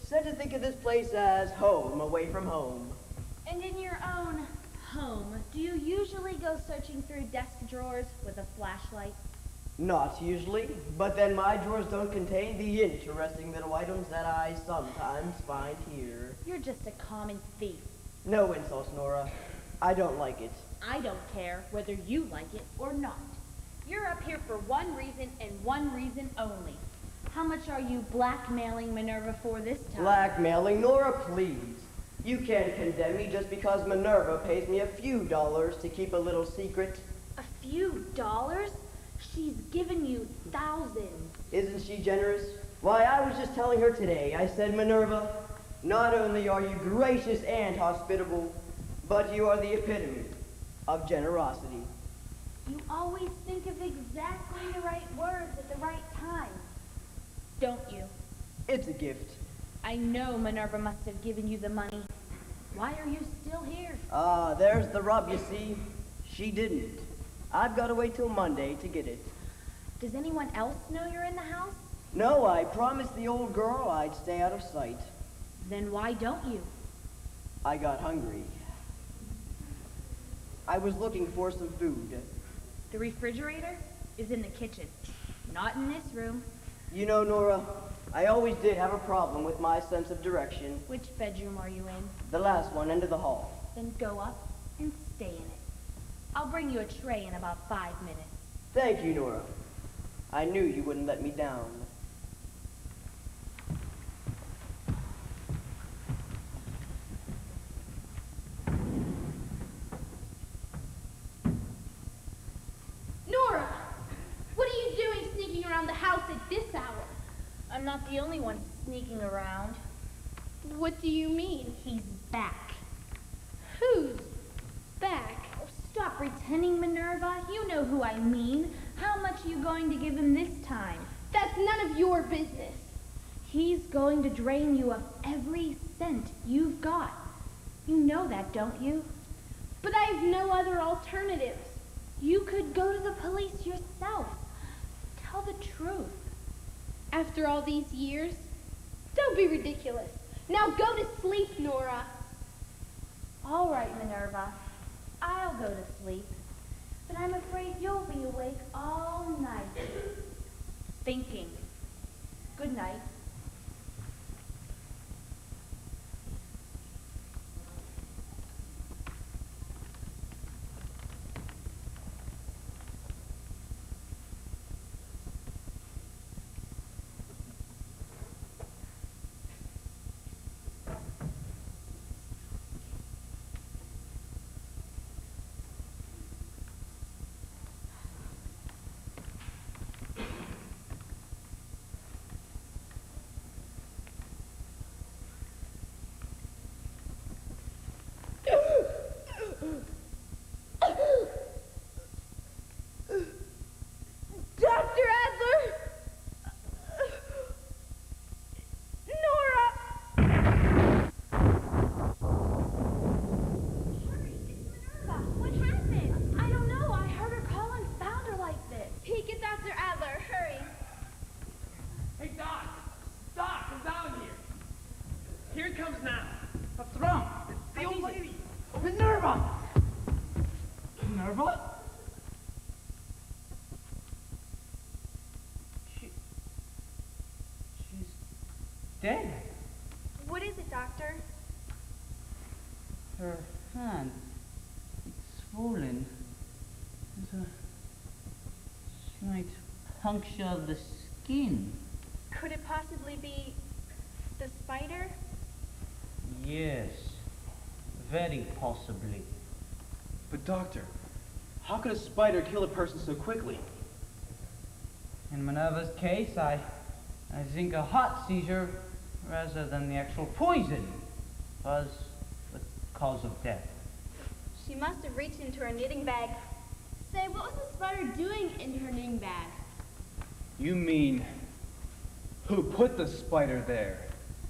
said to think of this place as home away from home. And in your own home, do you usually go searching through desk drawers with a flashlight? Not usually, but then my drawers don't contain the interesting little items that I sometimes find here. You're just a common thief. No insults, Nora. I don't like it. I don't care whether you like it or not. You're up here for one reason and one reason only. How much are you blackmailing Minerva for this time? Blackmailing? Nora, please. You can't condemn me just because Minerva pays me a few dollars to keep a little secret. A few dollars? She's given you thousands. Isn't she generous? Why, I was just telling her today. I said, Minerva, not only are you gracious and hospitable, but you are the epitome of generosity. You always think of exactly the right words at the right time, don't you? It's a gift. I know Minerva must have given you the money. Why are you still here? There's the rub, you see. She didn't. I've got to wait till Monday to get it. Does anyone else know you're in the house? No, I promised the old girl I'd stay out of sight. Then why don't you? I got hungry. I was looking for some food. The refrigerator is in the kitchen. Not in this room. You know, Nora, I always did have a problem with my sense of direction. Which bedroom are you in? The last one, end of the hall. Then go up and stay in it. I'll bring you a tray in about 5 minutes. Thank you, Nora. I knew you wouldn't let me down. Nora! What are you doing sneaking around the house at this hour? I'm not the only one sneaking around. What do you mean? He's back. Who's back? Oh, stop pretending, Minerva. You know who I mean. How much are you going to give him this time? That's none of your business. He's going to drain you of every cent you've got. You know that, don't you? But I have no other alternatives. You could go to the police yourself. Tell the truth. After all these years? Don't be ridiculous. Now go to sleep, Nora. All right, Minerva. I'll go to sleep. But I'm afraid you'll be awake all night. Thinking. Good night. Dr. Adler! Nora! Hurry, it's Minerva. What happened? I don't know. I heard her call and found her like this. Hey, get Dr. Adler, hurry. Hey, Doc! Doc, I'm down here. Here it comes now. What's wrong? The old lady. Minerva! Minerva? She's dead. What is it, Doctor? Her hand, it's swollen. There's a slight puncture of the skin. Could it possibly be the spider? Yes, very possibly. But doctor, how could a spider kill a person so quickly? In Minerva's case, I think a heart seizure, rather than the actual poison, was the cause of death. She must have reached into her knitting bag. Say, what was the spider doing in her knitting bag? You mean, who put the spider there?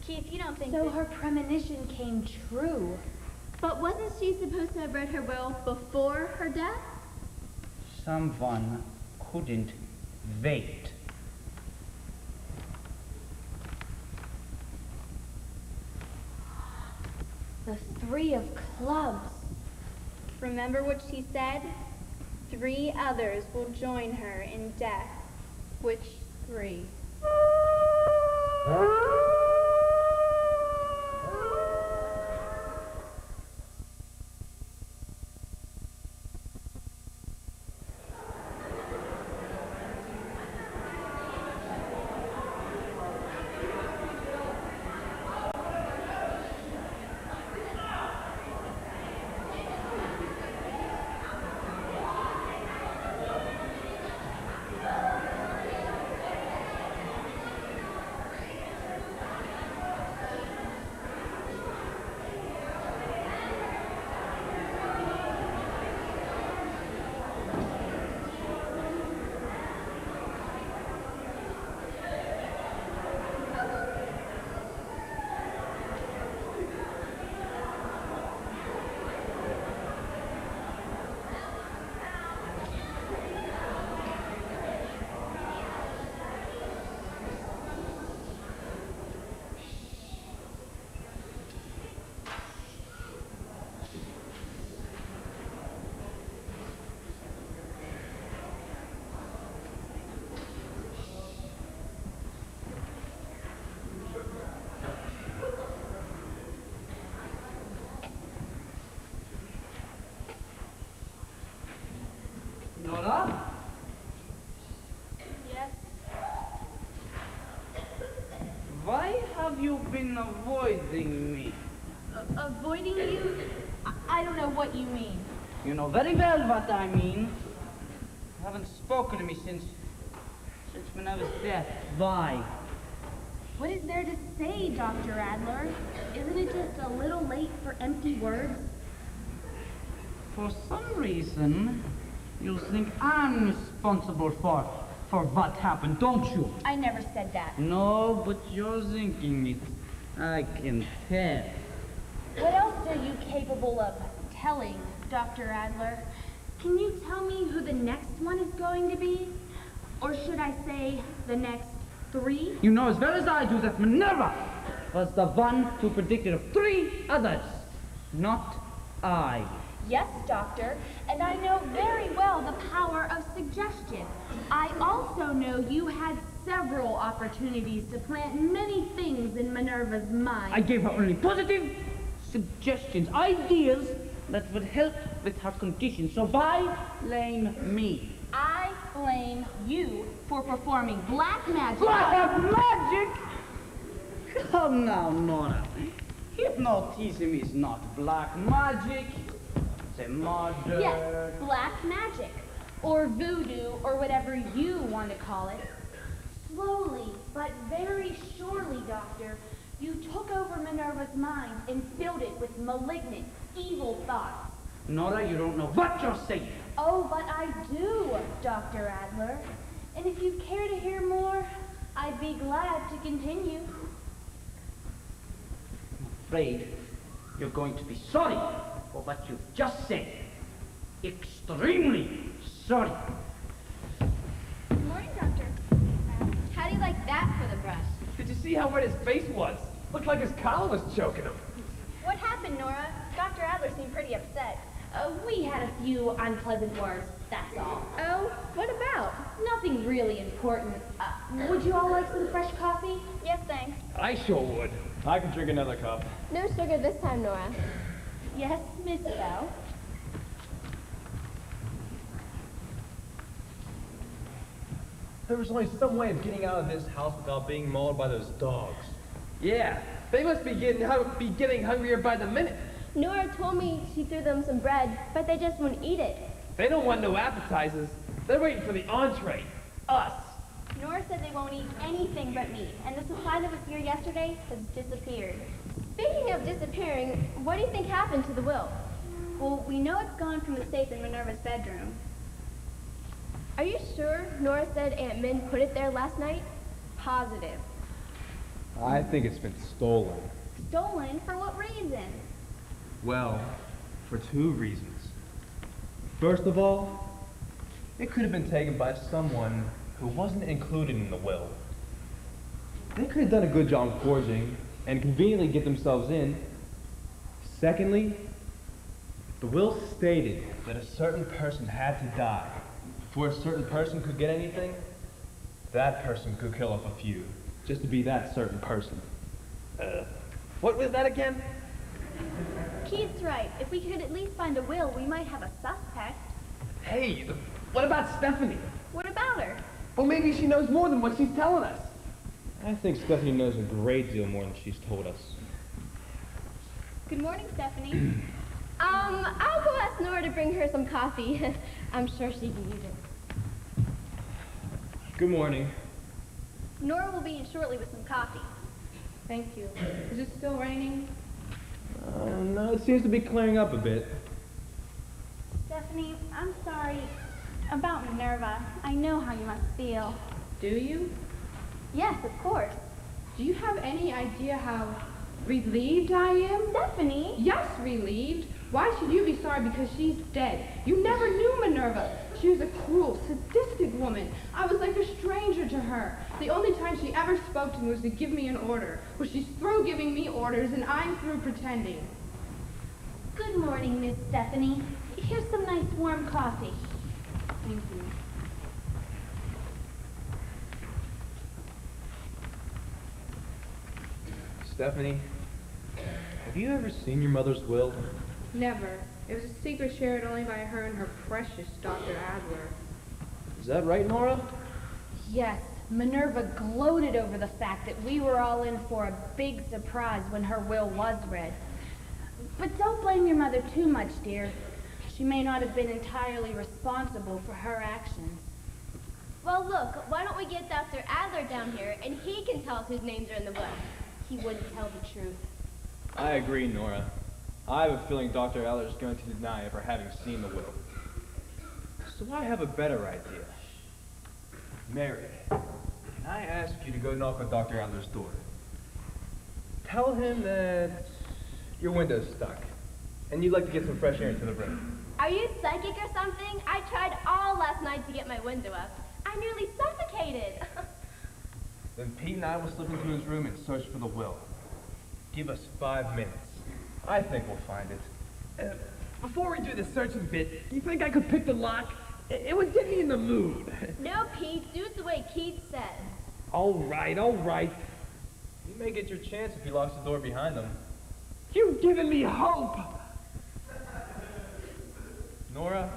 Keith, you don't think So that... her premonition came true. But wasn't she supposed to have read her will before her death? Someone couldn't wait. The 3 of clubs. Remember what she said? 3 others will join her in death. Which 3? You've been avoiding me. Avoiding you? I don't know what you mean. You know very well what I mean. You haven't spoken to me since Minerva's death. Why? What is there to say, Dr. Adler? Isn't it just a little late for empty words? For some reason, you think I'm responsible for what happened, don't you? I never said that. No, but you're thinking it. I can tell. What else are you capable of telling, Dr. Adler? Can you tell me who the next one is going to be? Or should I say the next 3? You know as well as I do that Minerva was the one who predicted of 3 others, not I. Yes, Doctor, and I know very well the power of suggestion. I also know you had several opportunities to plant many things in Minerva's mind. I gave her only positive suggestions, ideas that would help with her condition, so why blame me? I blame you for performing black magic. Black magic? Come now, Nora. Hypnotism is not black magic. It's a modern... Yes, black magic. Or voodoo, or whatever you want to call it. Slowly, but very surely, Doctor, you took over Minerva's mind and filled it with malignant, evil thoughts. Nora, you don't know what you're saying. Oh, but I do, Dr. Adler. And if you care to hear more, I'd be glad to continue. I'm afraid you're going to be sorry for what you've just said. Extremely sorry. Good morning, Doctor. How do you like that for the brush? Did you see how red his face was? Looked like his collar was choking him. What happened, Nora? Dr. Adler seemed pretty upset. We had a few unpleasant words, that's all. Oh, what about? Nothing really important. Would you all like some fresh coffee? Yes, thanks. I sure would. I could drink another cup. No sugar this time, Nora. Yes, Miss Bell. There was only some way of getting out of this house without being mauled by those dogs. Yeah, they must be getting hungrier by the minute. Nora told me she threw them some bread, but they just wouldn't eat it. They don't want no appetizers. They're waiting for the entree. Us. Nora said they won't eat anything but meat, and the supply that was here yesterday has disappeared. Speaking of disappearing, what do you think happened to the will? Well, we know it's gone from the safe in Minerva's bedroom. Are you sure Nora said Aunt Min put it there last night? Positive. I think it's been stolen. Stolen? For what reason? Well, for 2 reasons. First of all, it could have been taken by someone who wasn't included in the will. They could have done a good job forging and conveniently get themselves in. Secondly, the will stated that a certain person had to die. Before a certain person could get anything, that person could kill off a few, just to be that certain person. What was that again? Keith's right. If we could at least find a will, we might have a suspect. Hey, what about Stephanie? What about her? Well, maybe she knows more than what she's telling us. I think Stephanie knows a great deal more than she's told us. Good morning, Stephanie. I'll go ask Nora to bring her some coffee. I'm sure she can use it. Good morning. Nora will be in shortly with some coffee. Thank you. Is it still raining? No, it seems to be clearing up a bit. Stephanie, I'm sorry about Minerva. I know how you must feel. Do you? Yes, of course. Do you have any idea how relieved I am? Stephanie? Yes, relieved. Why should you be sorry because she's dead? You never knew Minerva. She was a cruel, sadistic woman. I was like a stranger to her. The only time she ever spoke to me was to give me an order. Well, she's through giving me orders, and I'm through pretending. Good morning, Miss Stephanie. Here's some nice warm coffee. Thank you. Stephanie, have you ever seen your mother's will? Never. It was a secret shared only by her and her precious Dr. Adler. Is that right, Nora? Yes, Minerva gloated over the fact that we were all in for a big surprise when her will was read. But don't blame your mother too much, dear. She may not have been entirely responsible for her actions. Well, look, why don't we get Dr. Adler down here, and he can tell us whose names are in the will. He wouldn't tell the truth. I agree, Nora. I have a feeling Dr. Eller is going to deny ever having seen the will. So I have a better idea. Mary, can I ask you to go knock on Dr. Adler's door? Tell him that your window's stuck, and you'd like to get some fresh air into the room. Are you psychic or something? I tried all last night to get my window up. I nearly suffocated. Then Pete and I will slip into his room and search for the will. Give us 5 minutes. I think we'll find it. Before we do the searching bit, do you think I could pick the lock? It would get me in the mood. No, Pete, do it the way Keith said. All right, all right. You may get your chance if he locks the door behind him. You've given me hope. Nora,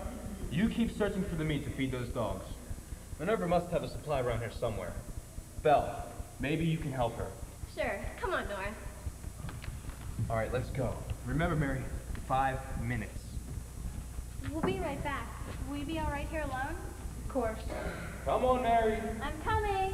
you keep searching for the meat to feed those dogs. Minerva must have a supply around here somewhere. Belle, maybe you can help her. Sure. Come on, Nora. All right, let's go. Remember, Mary, 5 minutes. We'll be right back. Will you be all right here alone? Of course. Come on, Mary. I'm coming.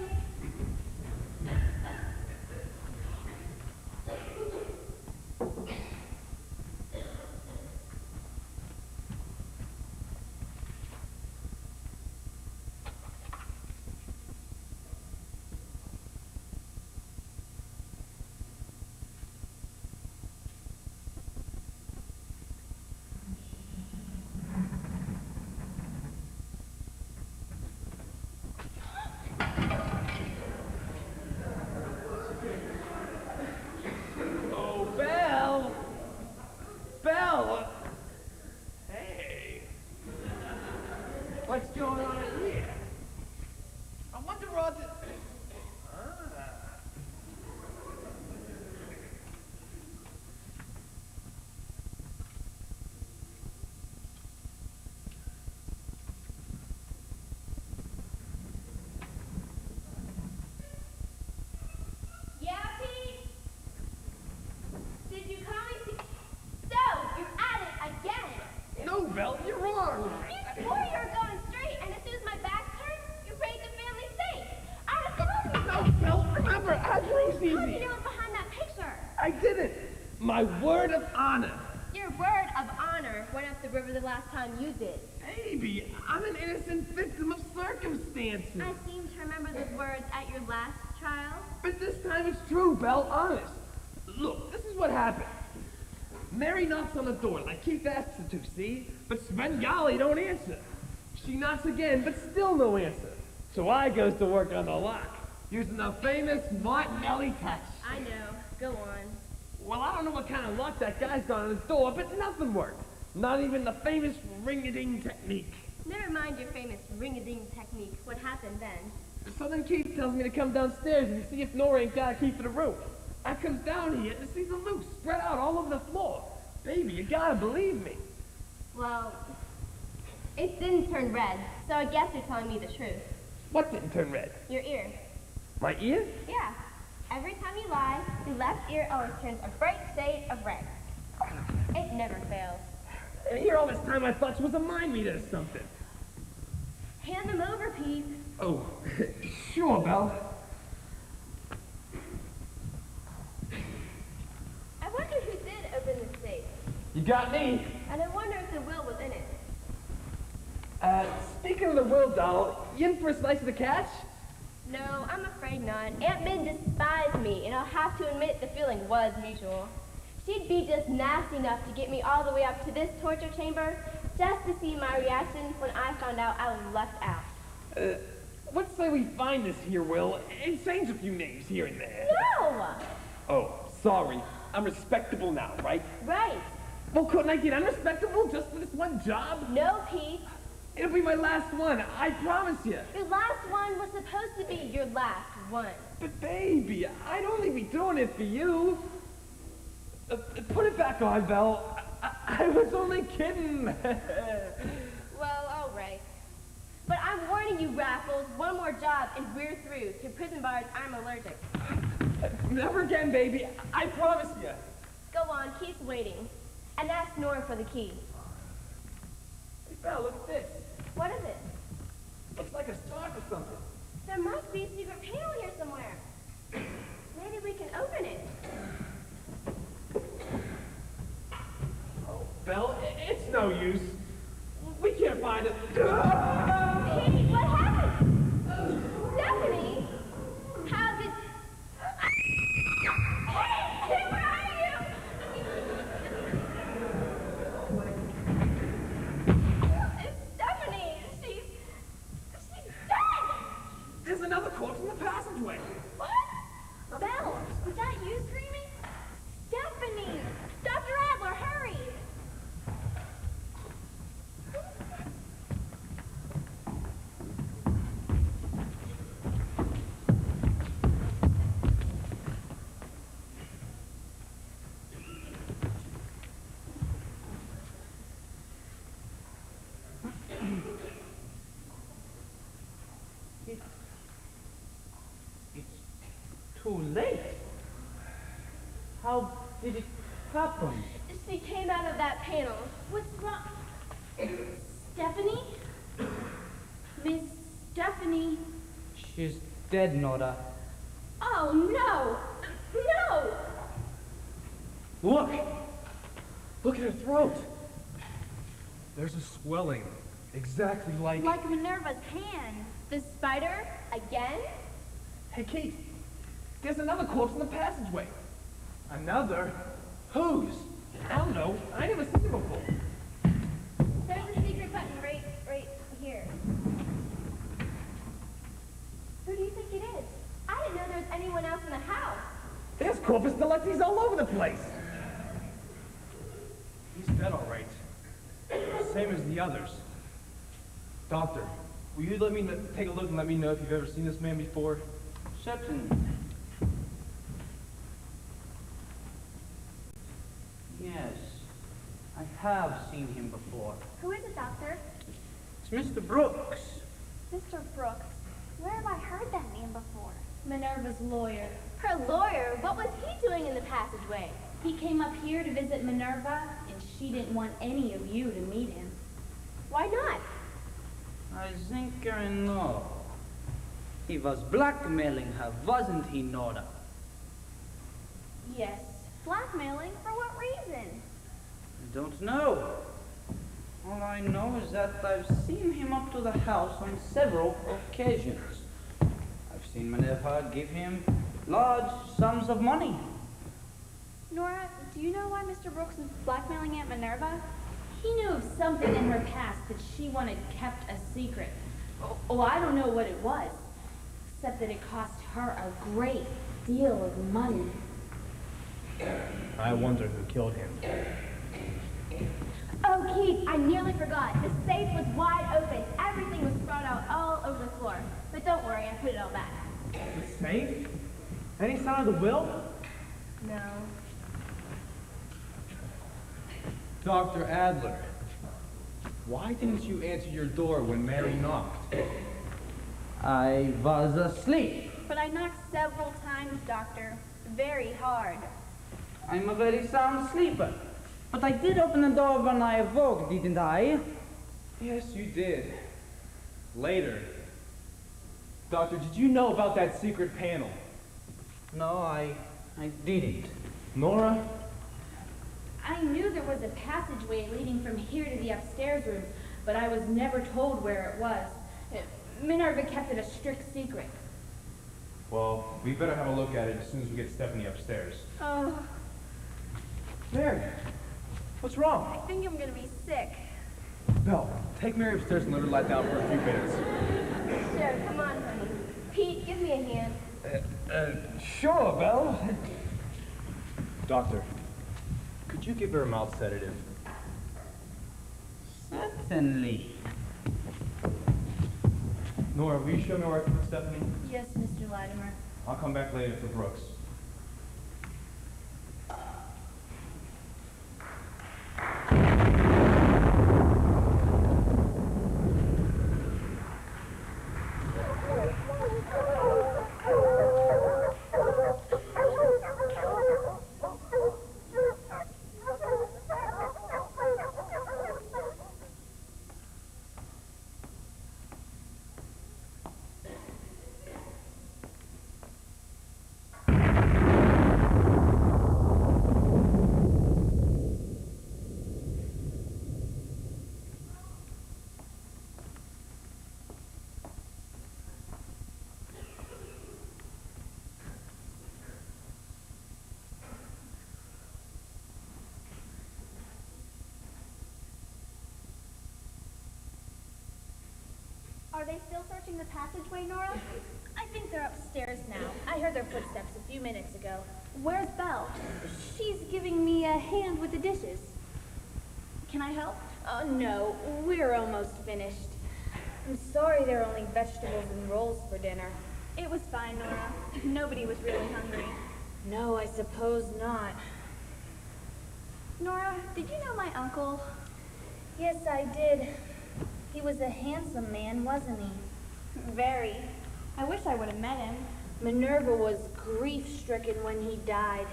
What's going on here? I wonder what the... Yeah, Pete? Did you call me? So, you're at it again. No, Belle, you're wrong. You swore you were going straight, and as soon as my back turned, you prayed the family safe. I was calling you. No, Belle, remember, I breathe How'd you easy. know it behind that picture? I didn't. My word of honor. Your word of honor went up the river the last time you did. Baby, I'm an innocent victim of circumstances. I seem to remember those words at your last trial. But this time it's true, Belle, honest. Look, this is what happened. Mary knocks on the door like Keith asked her to, see? But Svengali don't answer. She knocks again, but still no answer. So I goes to work on the lock, using the famous Martinelli touch. I know. Go on. Well, I don't know what kind of luck that guy's got on his door, but nothing worked. Not even the famous ring-a-ding technique. Never mind your famous ring-a-ding technique. What happened then? So then Keith tells me to come downstairs and see if Nora ain't got a key for the room. I comes down here and see the loot spread out all over the floor. Baby, you gotta believe me. Well, it didn't turn red, so I guess you're telling me the truth. What didn't turn red? Your ear. My ear? Yeah. Every time you lie, your left ear always turns a bright shade of red. It never fails. And here all this time I thought she was a mind reader or something. Hand them over, Pete. Oh, sure, Belle. I wonder who did open the safe. You got me. And I wonder if the will was in it. Speaking of the will, doll, you in for a slice of the cash? No, I'm afraid not. Aunt Min despised me, and I'll have to admit the feeling was mutual. She'd be just nasty enough to get me all the way up to this torture chamber just to see my reaction when I found out I was left out. Let's say we find this here will and change a few names here and there. No! Oh, sorry. I'm respectable now, right? Right. Well, couldn't I get unrespectable just for this one job? No, Pete. It'll be my last one, I promise you. Your last one was supposed to be your last one. But baby, I'd only be doing it for you. Put it back on, Belle. I was only kidding. Well, all right. But I'm warning you Raffles. One more job and we're through. To prison bars, I'm allergic. Never again, baby. I promise you. Go on, Keith's waiting. And ask Nora for the key. Hey, Belle, look at this. What is it? Looks like a stock or something. There must be a secret panel here somewhere. Maybe we can open it. Oh, Belle, it's no use. We can't find it. Pete, what happened? Stephanie? How did... Hey, where are you? It's Stephanie. She's dead. There's another corpse in the passageway. What? Belle, was that you screaming? Stephanie! Dr. Adler, hurry! Too late. How did it happen? She came out of that panel. What's wrong? Stephanie? Miss Stephanie? She's dead, Nora. Oh, no! No! Look! Look at her throat! There's a swelling, exactly like... Like Minerva's hand. The spider? Again? Hey, Keith. There's another corpse in the passageway. Another? Whose? I don't know. I never seen it before. There's a secret button right here. Who do you think it is? I didn't know there was anyone else in the house. There's corpus delictis all over the place. He's dead, all right. Same as the others. Doctor, will you let me take a look and let me know if you've ever seen this man before? Certainly. Yes, I have seen him before. Who is it, Doctor? It's Mr. Brooks. Mr. Brooks. Where have I heard that name before? Minerva's lawyer. Her lawyer? What was he doing in the passageway? He came up here to visit Minerva, and she didn't want any of you to meet him. Why not? I think I know. He was blackmailing her, wasn't he, Nora? Yes. Blackmailing? For what reason? I don't know. All I know is that I've seen him up to the house on several occasions. I've seen Minerva give him large sums of money. Nora, do you know why Mr. Brooks is blackmailing Aunt Minerva? He knew of something in her past that she wanted kept a secret. Oh, I don't know what it was, except that it cost her a great deal of money. I wonder who killed him. Oh, Keith, I nearly forgot. The safe was wide open. Everything was spread out all over the floor. But don't worry, I put it all back. The safe? Any sign of the will? No. Dr. Adler, why didn't you answer your door when Mary knocked? I was asleep. But I knocked several times, Doctor. Very hard. I'm a very sound sleeper. But I did open the door when I awoke, didn't I? Yes, you did. Later. Doctor, did you know about that secret panel? No, I didn't. Nora? I knew there was a passageway leading from here to the upstairs rooms, but I was never told where it was. Minerva kept it a strict secret. Well, we better have a look at it as soon as we get Stephanie upstairs. Oh, Mary, what's wrong? I think I'm gonna be sick. Belle, take Mary upstairs and let her lie down for a few minutes. Sure, come on, honey. Pete, give me a hand. Sure, Belle. Doctor, could you give her a mouth sedative? Certainly. Nora, will you show me where I can put Stephanie? Yes, Mr. Latimer. I'll come back later for Brooks. Are they still searching the passageway, Nora? I think they're upstairs now. I heard their footsteps a few minutes ago. Where's Belle? She's giving me a hand with the dishes. Can I help? Oh, no. We're almost finished. I'm sorry there are only vegetables and rolls for dinner. It was fine, Nora. Nobody was really hungry. No, I suppose not. Nora, did you know my uncle? Yes, I did. He was a handsome man, wasn't he? Very. I wish I would have met him. Minerva was grief-stricken when he died.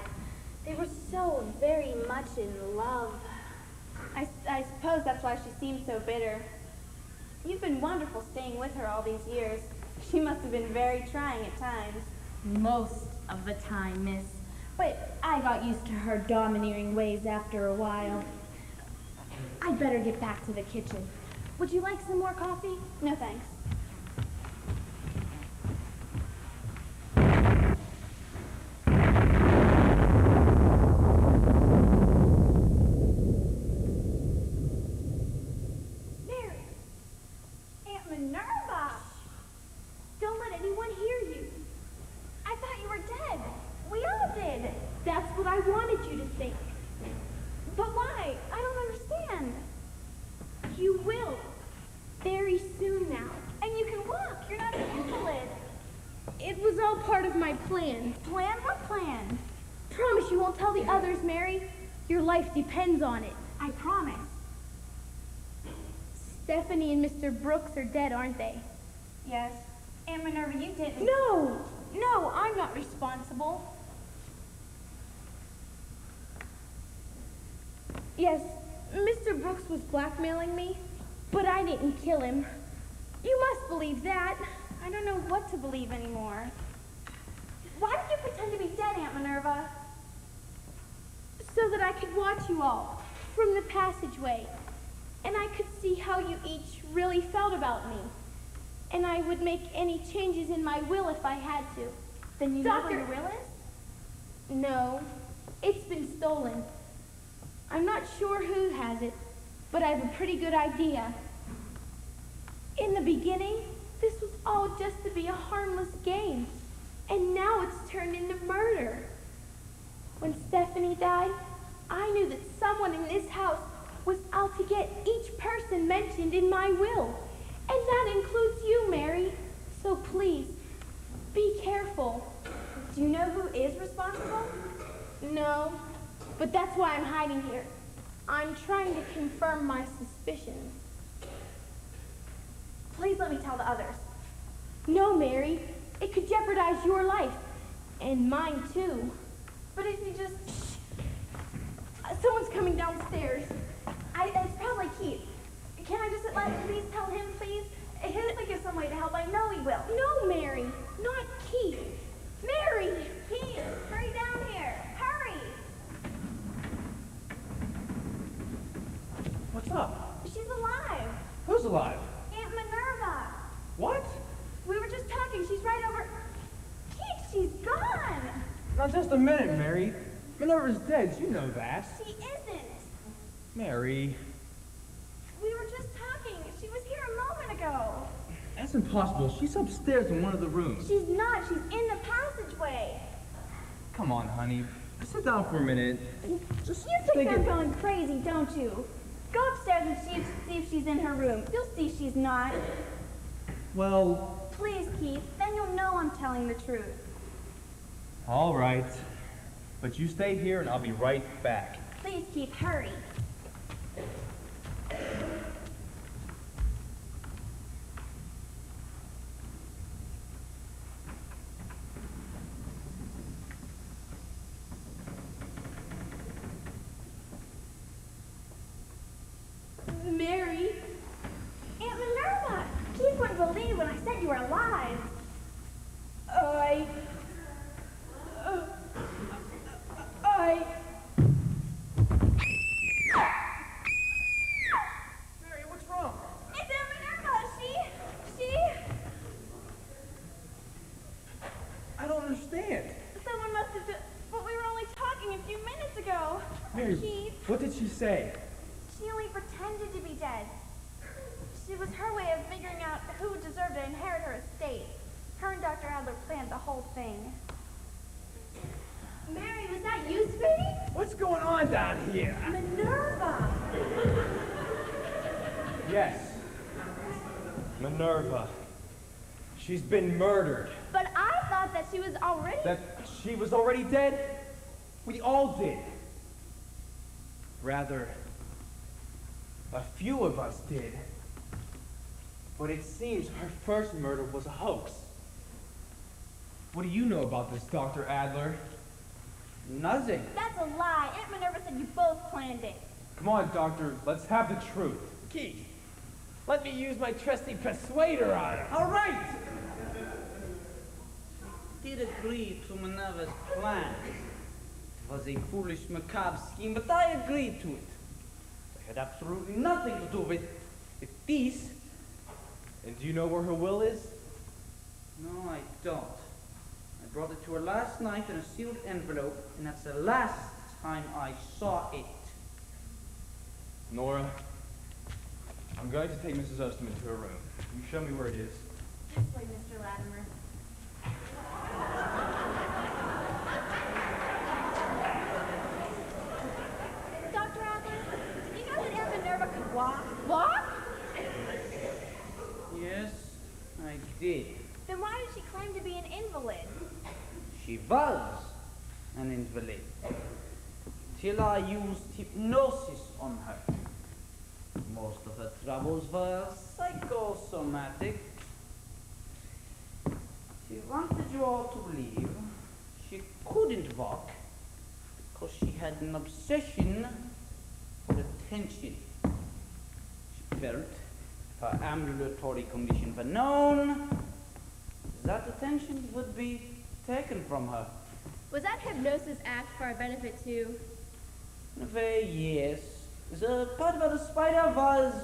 They were so very much in love. I suppose that's why she seemed so bitter. You've been wonderful staying with her all these years. She must have been very trying at times. Most of the time, miss. But I got used to her domineering ways after a while. I'd better get back to the kitchen. Would you like some more coffee? No thanks. Mary! Aunt Minerva! Don't let anyone hear you. I thought you were dead. We all did. That's what I wanted you to think. But why? I don't understand. You will. Very soon now. And you can walk. You're not an invalid. It was all part of my plan. Plan? What plan? Promise you won't tell the others, Mary. Your life depends on it. I promise. Stephanie and Mr. Brooks are dead, aren't they? Yes. Aunt Minerva, you didn't. No! No, I'm not responsible. Yes, Mr. Brooks was blackmailing me, but I didn't kill him. You must believe that. I don't know what to believe anymore. Why did you pretend to be dead, Aunt Minerva? So that I could watch you all from the passageway, and I could see how you each really felt about me. And I would make any changes in my will if I had to. Then you know where your will is? No, it's been stolen. I'm not sure who has it, but I have a pretty good idea. In the beginning, this was all just to be a harmless game, and now it's turned into murder. When Stephanie died, I knew that someone in this house was out to get each person mentioned in my will, and that includes you, Mary. So please, be careful. Do you know who is responsible? No, but that's why I'm hiding here. I'm trying to confirm my suspicions. Please let me tell the others. No, Mary. It could jeopardize your life. And mine, too. But if you just... Someone's coming downstairs. It's probably Keith. Can I just please tell him, please? He'll think of some way to help. I know he will. No, Mary. Not Keith. Mary! Keith, hurry down here. Hurry! What's up? She's alive. Who's alive? Aunt Minerva. What? We were just talking. She's right over... Keith, she's gone. Now just a minute, Mary. Minerva's dead, you know that. She isn't. Mary. We were just talking. She was here a moment ago. That's impossible. She's upstairs in one of the rooms. She's not. She's in the passageway. Come on, honey. Sit down for a minute. Just You think I'm going crazy, don't you? Go upstairs and see if she's in her room. You'll see she's not. Well... Please, Keith. Then you'll know I'm telling the truth. All right. But you stay here and I'll be right back. Please, Keith, hurry. Mary? Aunt Minerva! Keith wouldn't believe when I said you were alive. Mary, what's wrong? It's Aunt Minerva! She... I don't understand. Someone must have done... But we were only talking a few minutes ago. Mary, Keith, what did she say? she only pretended to be dead. It was her way of figuring out who deserved to inherit her estate. Her and Dr. Adler planned the whole thing. Mary, was that you, sweetie? What's going on down here? Minerva! Yes. Minerva. She's been murdered. But I thought that she was already... That she was already dead? We all did. Rather, a few of us did. But it seems her first murder was a hoax. What do you know about this, Dr. Adler? Nothing. That's a lie. Aunt Minerva said you both planned it. Come on, Doctor, let's have the truth. Keith, let me use my trusty persuader on her. All right! Did agree to Minerva's plan. It was a foolish, macabre scheme, but I agreed to it. It had absolutely nothing to do with peace. And do you know where her will is? No, I don't. I brought it to her last night in a sealed envelope, and that's the last time I saw it. Nora, I'm going to take Mrs. Osterman to her room. You show me where it is. This way, Mr. Latimer. Dr. Adler, did you know that Aunt Minerva could walk? What? Yes, I did. Then why did she claim to be an invalid? She was an invalid. Till I used hypnosis on her. Most of her troubles were psychosomatic. She wanted you all to believe she couldn't walk because she had an obsession for attention. She felt if her ambulatory condition were known, that attention would be taken from her. Was that hypnosis act for our benefit too? In a way, yes. The part about the spider was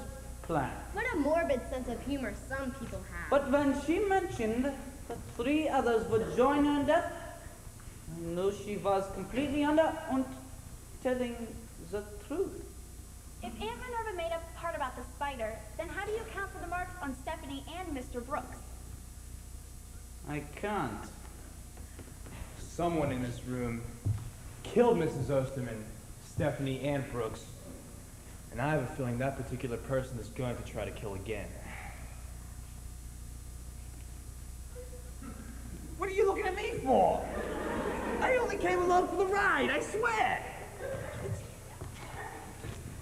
planned. What a morbid sense of humor some people have. But when she mentioned that 3 others would join her in death, I knew she was completely under and telling the truth. If Aunt Minerva made up the part about the spider, then how do you account for the marks on Stephanie and Mr. Brooks? I can't. Someone in this room killed Mrs. Osterman, Stephanie, and Brooks. And I have a feeling that particular person is going to try to kill again. What are you looking at me for? I only came along for the ride, I swear.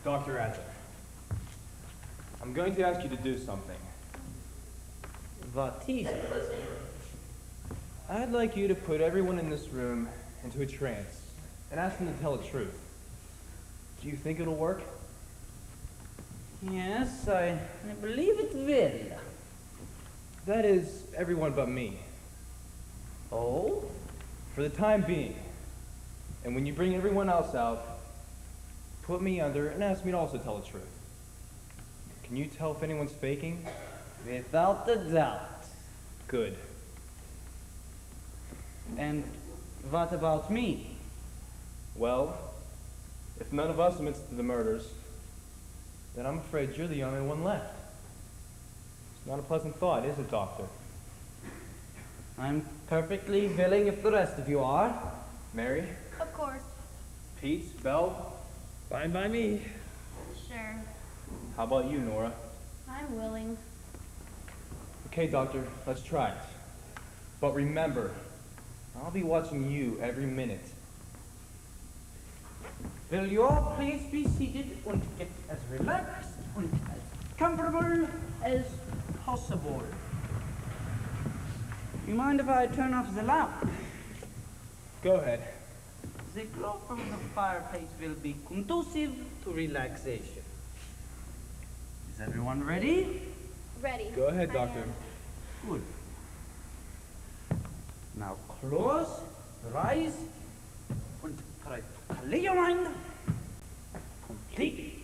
Dr. Adler, I'm going to ask you to do something. What is it? I'd like you to put everyone in this room into a trance and ask them to tell the truth. Do you think it'll work? Yes, I believe it will. That is, everyone but me. Oh? For the time being. And when you bring everyone else out, put me under and ask me to also tell the truth. Can you tell if anyone's faking? Without a doubt. Good. And what about me? Well, if none of us admits to the murders, then I'm afraid you're the only one left. It's not a pleasant thought, is it, Doctor? I'm perfectly willing if the rest of you are. Mary? Of course. Pete? Belle? Fine by me. Sure. How about you, Nora? I'm willing. Okay, Doctor, let's try it. But remember, I'll be watching you every minute. Will you all please be seated and get as relaxed and as comfortable as possible? You mind if I turn off the lamp? Go ahead. The glow from the fireplace will be conducive to relaxation. Is everyone ready? Ready. Go ahead, Doctor. Good. Now close your eyes and try to clear your mind completely.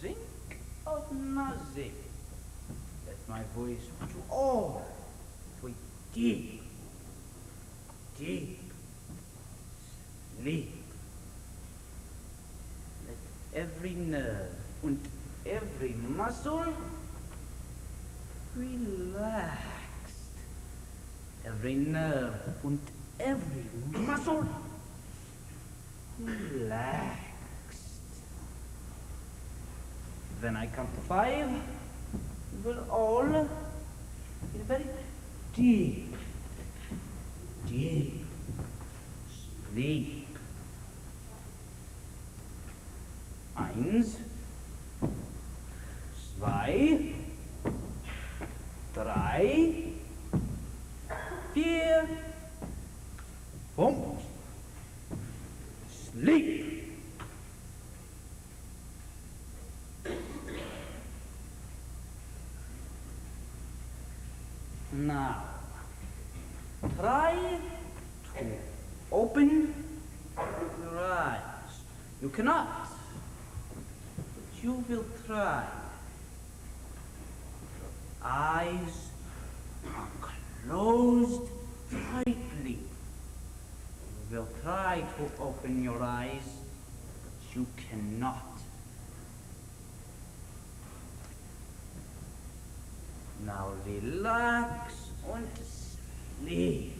Think of nothing. Let my voice put you all into a deep, deep sleep. Let every nerve and every muscle relaxed. Every nerve and every muscle relaxed. When I count to 5, we will all in a very deep, deep sleep. 1, 2, 3, 4, 5. Sleep. Now, try to open your eyes. You cannot, but you will try. Your eyes are closed tightly. You will try to open your eyes, but you cannot. Now relax and sleep.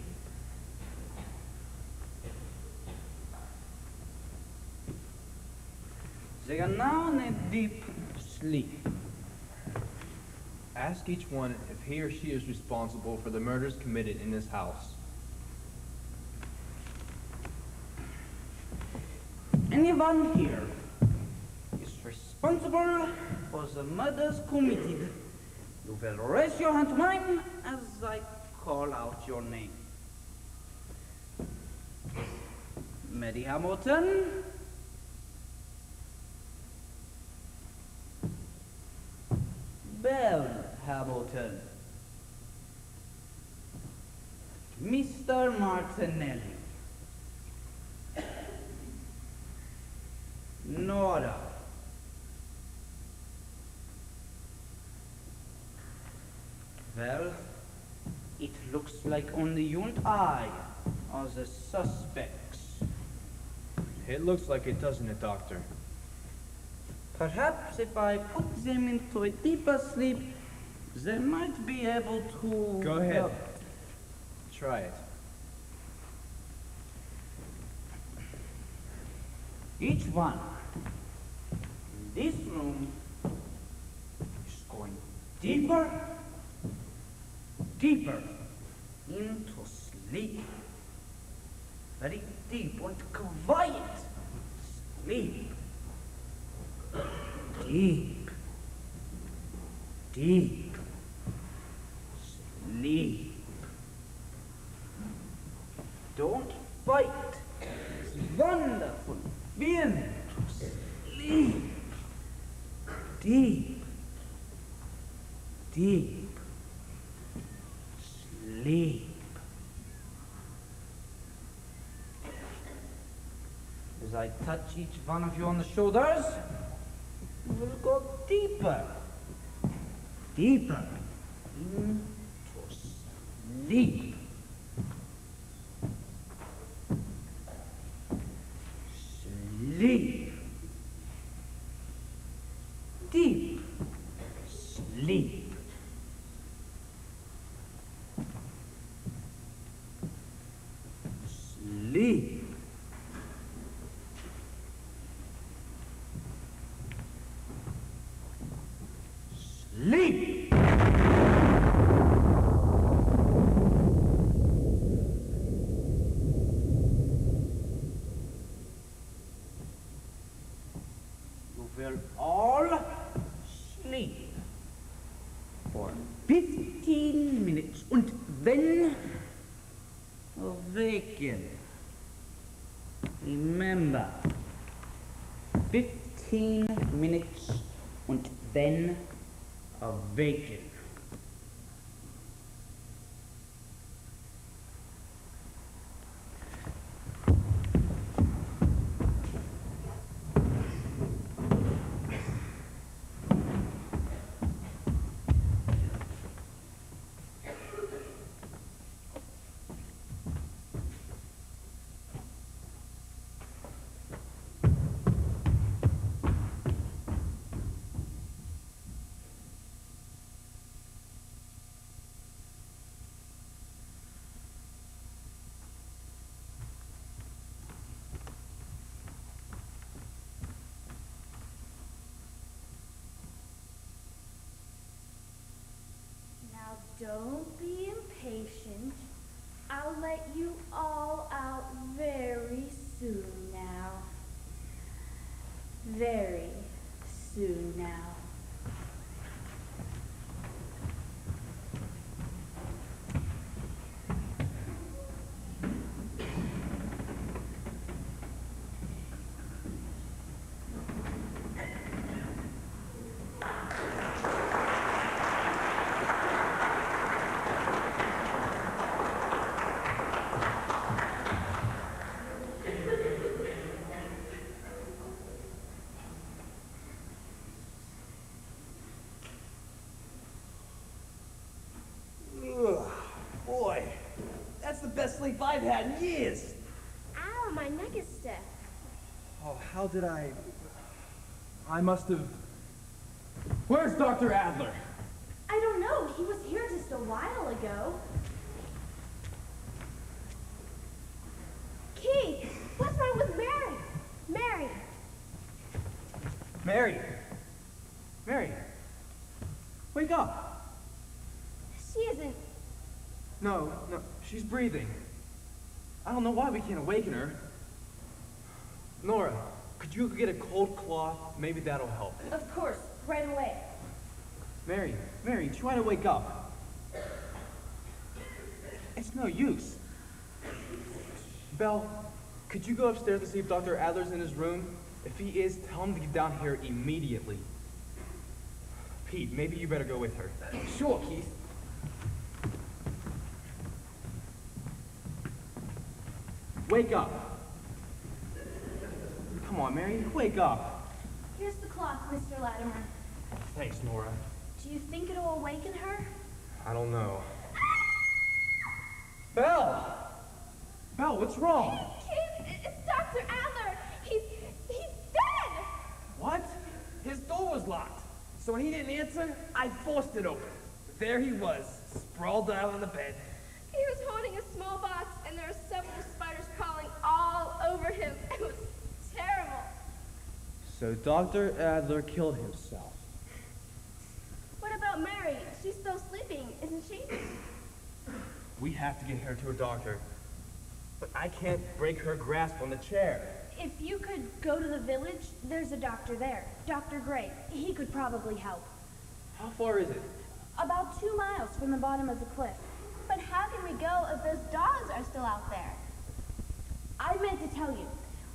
They are now in a deep sleep. Ask each one if he or she is responsible for the murders committed in this house. Anyone here is responsible for the murders committed. You will raise your hand to mine as I call out your name. Mary Hamilton. Belle Hamilton. Mr. Martinelli. Nora. Well, it looks like only you and I are the suspects. It looks like it, doesn't it, Doctor? Perhaps if I put them into a deeper sleep, they might be able to... Go ahead. Try it. Each one in this room is going deeper, deeper into sleep. Very deep and quiet sleep. Deep, deep sleep. Don't fight. It's wonderful. Begin to sleep. Deep, deep sleep. As I touch each one of you on the shoulders, you will go deeper, deeper into sleep. Sleep. Deep sleep. Sleep. Sleep. You will all sleep for 15 minutes and then awaken. Remember, 15 minutes and then awaken. very soon now. Boy, that's the best sleep I've had in years. Ow, my neck is stiff. Oh, how did I must have... Where's Dr. Adler? I don't know. He was here just a while ago. Keith, what's wrong with Mary? Mary. Mary! Mary! Wake up! She isn't. No, she's breathing. I don't know why we can't awaken her. Nora, could you get a cold cloth? Maybe that'll help. Of course, right away. Mary, try to wake up. It's no use. Belle, could you go upstairs and see if Dr. Adler's in his room? If he is, tell him to get down here immediately. Pete, maybe you better go with her. Sure, Keith. Wake up. Come on, Mary, wake up. Here's the cloth, Mr. Latimer. Thanks, Nora. Do you think it'll awaken her? I don't know. Belle! Belle, what's wrong? Keith, it's Dr. Adler. He's dead. What? His door was locked. So when he didn't answer, I forced it open. There he was, sprawled out on the bed. He was holding a small box, and there were several spiders crawling all over him. It was terrible. So Dr. Adler killed himself. What about Mary? She's still sleeping, isn't she? We have to get her to a doctor. But I can't break her grasp on the chair. If you could go to the village, there's a doctor there. Dr. Gray. He could probably help. How far is it? About 2 miles from the bottom of the cliff. But how can we go if those dogs are still out there? I meant to tell you,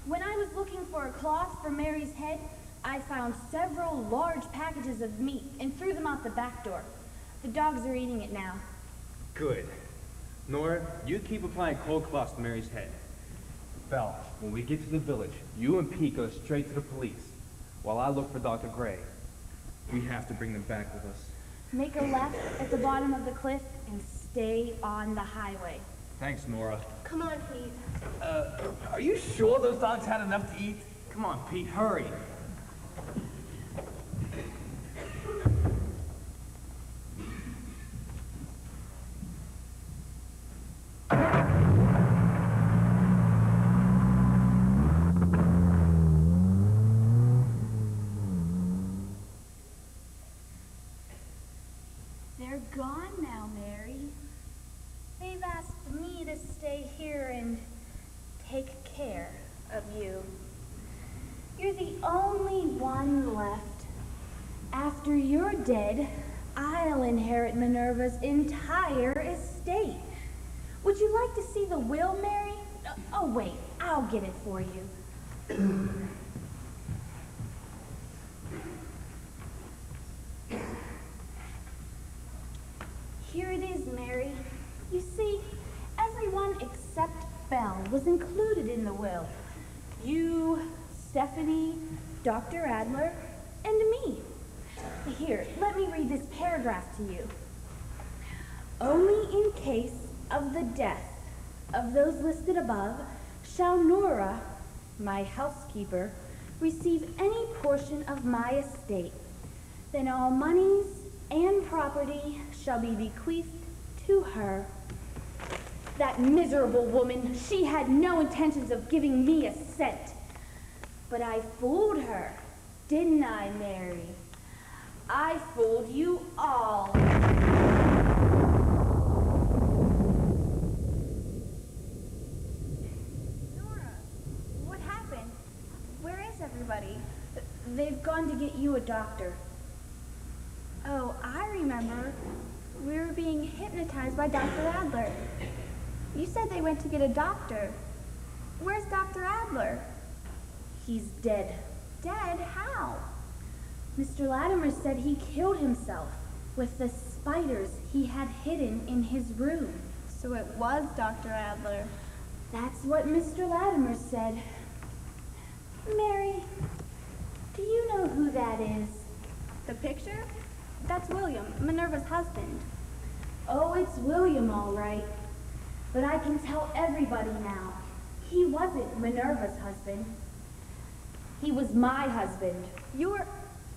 when I was looking for a cloth for Mary's head, I found several large packages of meat and threw them out the back door. The dogs are eating it now. Good. Nora, you keep applying cold cloths to Mary's head. Belle, when we get to the village, you and Pete go straight to the police, while I look for Dr. Gray. We have to bring them back with us. Make a left at the bottom of the cliff and stay on the highway. Thanks, Nora. Come on, Pete. Are you sure those dogs had enough to eat? Come on, Pete, hurry. They're gone now, Mary. They've asked me to stay here and take care of you. You're the only one left. After you're dead, I'll inherit Minerva's entire estate. Would you like to see the will, Mary? Oh, wait, I'll get it for you. Here it is, Mary. You see, everyone except Belle was included in the will. You, Stephanie, Dr. Adler, and me. Here, let me read this paragraph to you. Only in case of the death of those listed above shall Nora, my housekeeper, receive any portion of my estate. Then all monies and property shall be bequeathed to her. That miserable woman, she had no intentions of giving me a cent. But I fooled her, didn't I, Mary? I fooled you all. Nora, what happened? Where is everyone? everybody? They've gone to get you a doctor. Oh, I remember. We were being hypnotized by Dr. Adler. You said they went to get a doctor. Where's Dr. Adler? He's dead. Dead? How? Mr. Latimer said he killed himself with the spiders he had hidden in his room. So it was Dr. Adler. That's what Mr. Latimer said. Mary, do you know who that is? The picture? That's William, Minerva's husband. Oh, it's William, all right. But I can tell everybody now. He wasn't Minerva's husband. He was my husband. Nora,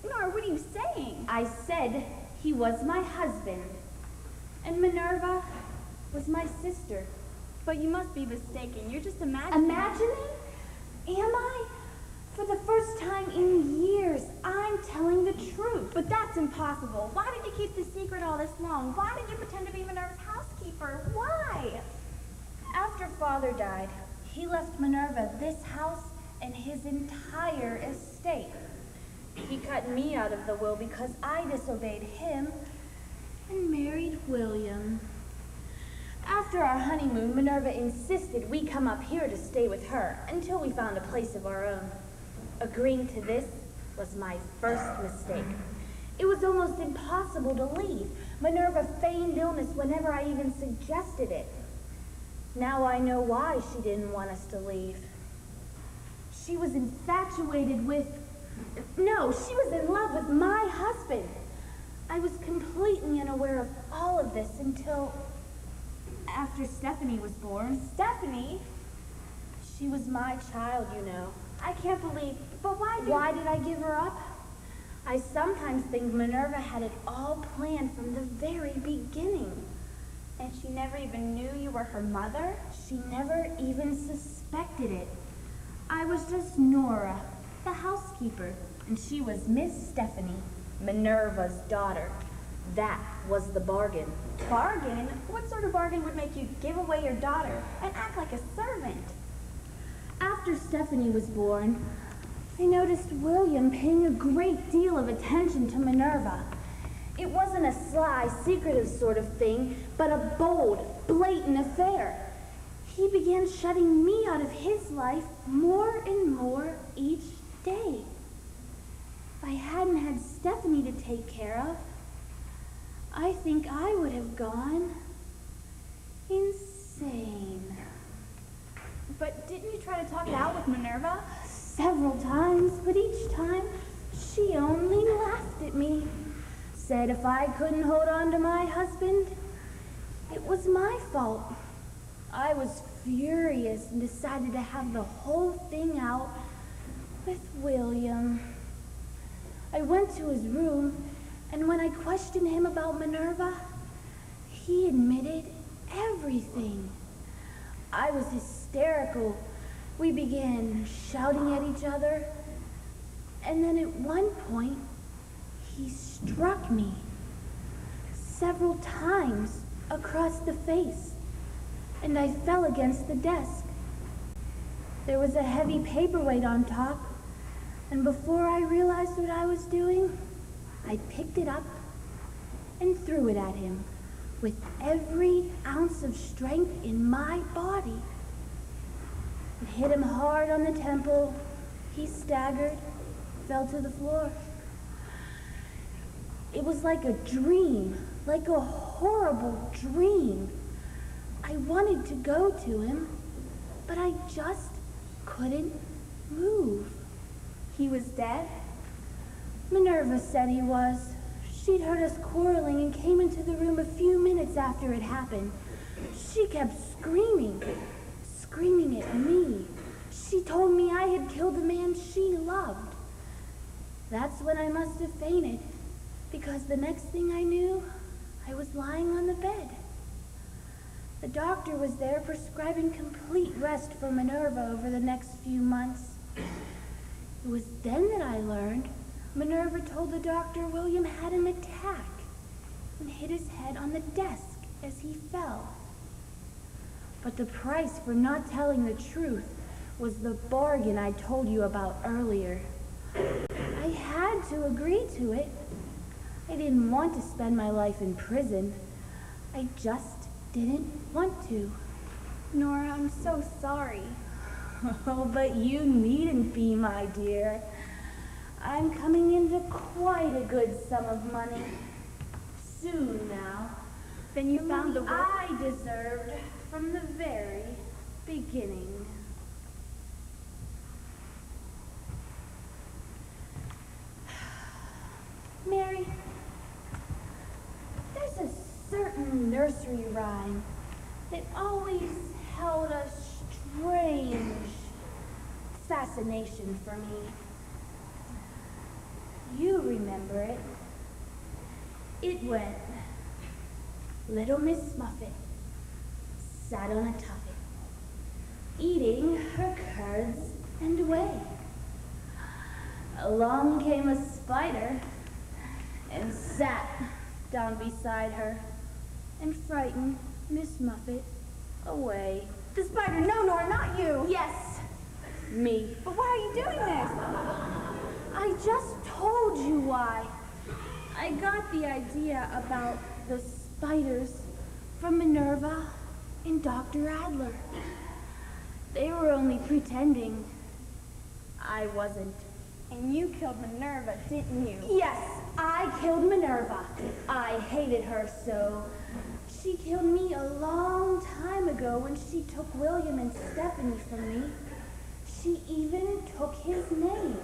what are you saying? I said he was my husband. And Minerva was my sister. But you must be mistaken. You're just imagining. Imagining? Am I? For the first time in years, I'm telling the truth. But that's impossible. Why did you keep the secret all this long? Why did you pretend to be Minerva's housekeeper? Why? After Father died, he left Minerva this house and his entire estate. He cut me out of the will because I disobeyed him and married William. After our honeymoon, Minerva insisted we come up here to stay with her until we found a place of our own. Agreeing to this was my first mistake. It was almost impossible to leave. Minerva feigned illness whenever I even suggested it. Now I know why she didn't want us to leave. She was infatuated with... No, she was in love with my husband. I was completely unaware of all of this until... after Stephanie was born. Stephanie? She was my child, you know. I can't believe... But Why did I give her up? I sometimes think Minerva had it all planned from the very beginning. And she never even knew you were her mother? She never even suspected it. I was just Nora, the housekeeper, and she was Miss Stephanie, Minerva's daughter. That was the bargain. Bargain? What sort of bargain would make you give away your daughter and act like a servant? After Stephanie was born, I noticed William paying a great deal of attention to Minerva. It wasn't a sly, secretive sort of thing, but a bold, blatant affair. He began shutting me out of his life more and more each day. If I hadn't had Stephanie to take care of, I think I would have gone insane. But didn't you try to talk it out with Minerva? Several times, but each time she only laughed at me. Said if I couldn't hold on to my husband, it was my fault. I was furious and decided to have the whole thing out with William. I went to his room, and when I questioned him about Minerva, he admitted everything. I was hysterical. We began shouting at each other, and then at one point, he struck me several times across the face, and I fell against the desk. There was a heavy paperweight on top, and before I realized what I was doing, I picked it up and threw it at him with every ounce of strength in my body. It hit him hard on the temple. He staggered, fell to the floor. It was like a dream, like a horrible dream. I wanted to go to him, but I just couldn't move. He was dead? Minerva said he was. She'd heard us quarreling and came into the room a few minutes after it happened. She kept screaming at me. She told me I had killed the man she loved. That's when I must have fainted, because the next thing I knew, I was lying on the bed. The doctor was there prescribing complete rest for Minerva over the next few months. It was then that I learned Minerva told the doctor William had an attack and hit his head on the desk as he fell. But the price for not telling the truth was the bargain I told you about earlier. I had to agree to it. I didn't want to spend my life in prison. I just didn't want to. Nora, I'm so sorry. Oh, but you needn't be, my dear. I'm coming into quite a good sum of money. Soon now. Then you found the will? I deserved from the very beginning. Mary, there's a certain nursery rhyme that always held a strange fascination for me. You remember it. It went, Little Miss Muffet sat on a tuffet, eating her curds and whey. Along came a spider and sat down beside her and frightened Miss Muffet away. The spider, no, Nora, not you. Yes, me. But why are you doing this? I just told you why. I got the idea about the spiders from Minerva and Dr. Adler. They were only pretending. I wasn't. And you killed Minerva, didn't you? Yes, I killed Minerva. I hated her so. She killed me a long time ago when she took William and Stephanie from me. She even took his name.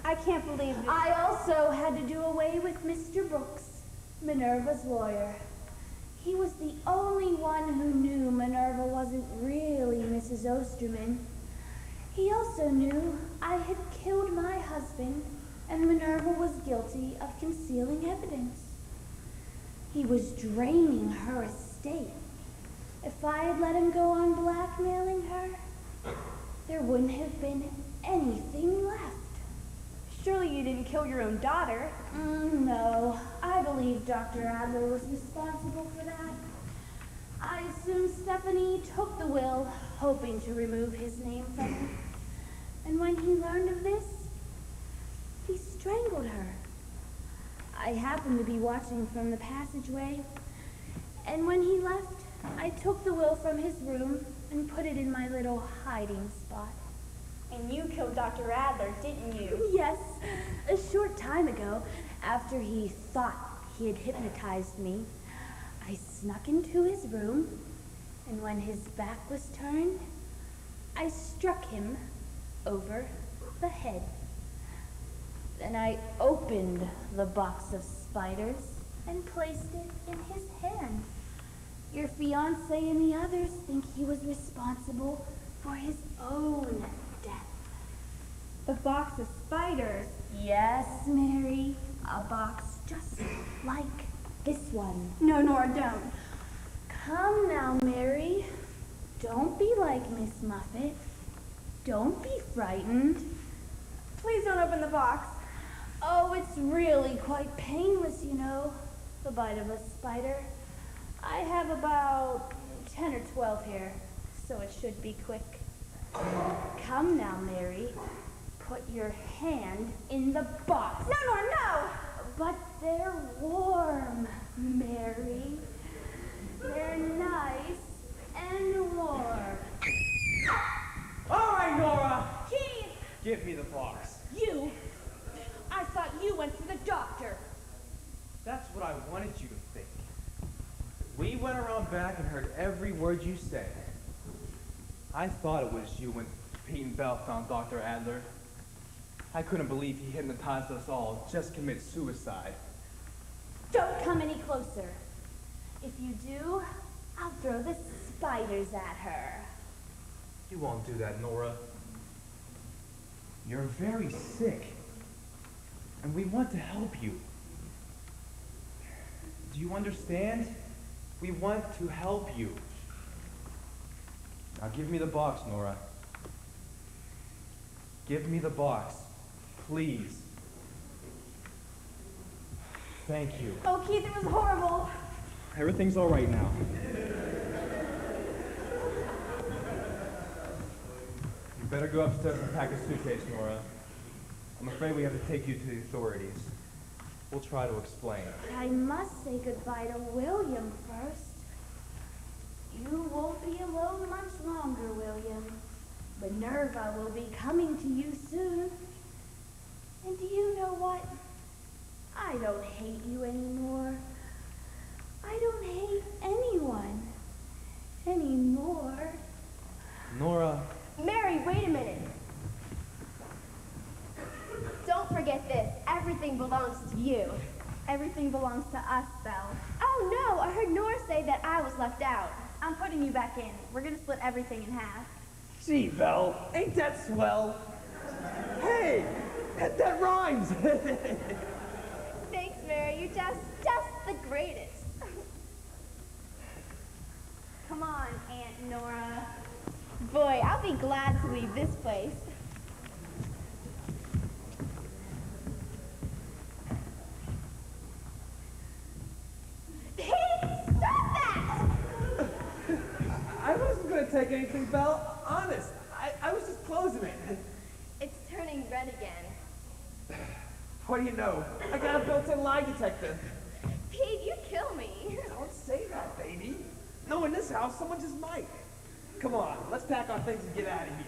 I can't believe this. I also had to do away with Mr. Brooks, Minerva's lawyer. He was the only one who knew Minerva wasn't really Mrs. Osterman. He also knew I had killed my husband, and Minerva was guilty of concealing evidence. He was draining her estate. If I had let him go on blackmailing her, there wouldn't have been anything left. Surely you didn't kill your own daughter. No, I believe Dr. Adler was responsible for that. I assume Stephanie took the will, hoping to remove his name from it. And when he learned of this, he strangled her. I happened to be watching from the passageway, and when he left, I took the will from his room and put it in my little hiding spot. And you killed Dr. Adler, didn't you? Yes, a short time ago, after he thought he had hypnotized me, I snuck into his room, and when his back was turned, I struck him over the head. Then I opened the box of spiders and placed it in his hand. Your fiancé and the others think he was responsible for his own death. The box of spiders. Yes, Mary, a box just like this one. No, Nora, don't. Come now, Mary. Don't be like Miss Muffet. Don't be frightened. Please don't open the box. Oh, it's really quite painless, you know, the bite of a spider. I have about 10 or 12 here, so it should be quick. Come now, Mary. Put your hand in the box. No, Nora, no! But they're warm, Mary. They're nice and warm. All right, Nora. Keith! Give me the box. You! I thought you went for the doctor. That's what I wanted you to think. We went around back and heard every word you said. I thought it was you when Pete and Belle found Dr. Adler. I couldn't believe he hypnotized us all, just commit suicide. Don't come any closer. If you do, I'll throw the spiders at her. You won't do that, Nora. You're very sick, and we want to help you. Do you understand? We want to help you. Now give me the box, Nora. Give me the box, please. Thank you. Oh, Keith, it was horrible. Everything's all right now. You Better go upstairs and pack a suitcase, Nora. I'm afraid we have to take you to the authorities. We'll try to explain. But I must say goodbye to William first. You won't be alone much longer, William. Minerva will be coming to you soon. And do you know what? I don't hate you anymore. I don't hate anyone anymore. Nora. Mary, wait a minute. Don't forget this. Everything belongs to you. Everything belongs to us, Belle. Oh no, I heard Nora say that I was left out. I'm putting you back in. We're gonna split everything in half. Gee, Belle, ain't that swell? Hey, that rhymes. Thanks, Mary. You're just the greatest. Come on, Aunt Nora. Boy, I'll be glad to leave this place. Hey, stop that! I wasn't gonna take anything, Belle. Honest, I was just closing it. It's turning red again. What do you know? I got a built-in lie detector. Pete, you kill me. Don't say that, baby. No, in this house, someone just might. Come on, let's pack our things and get out of here.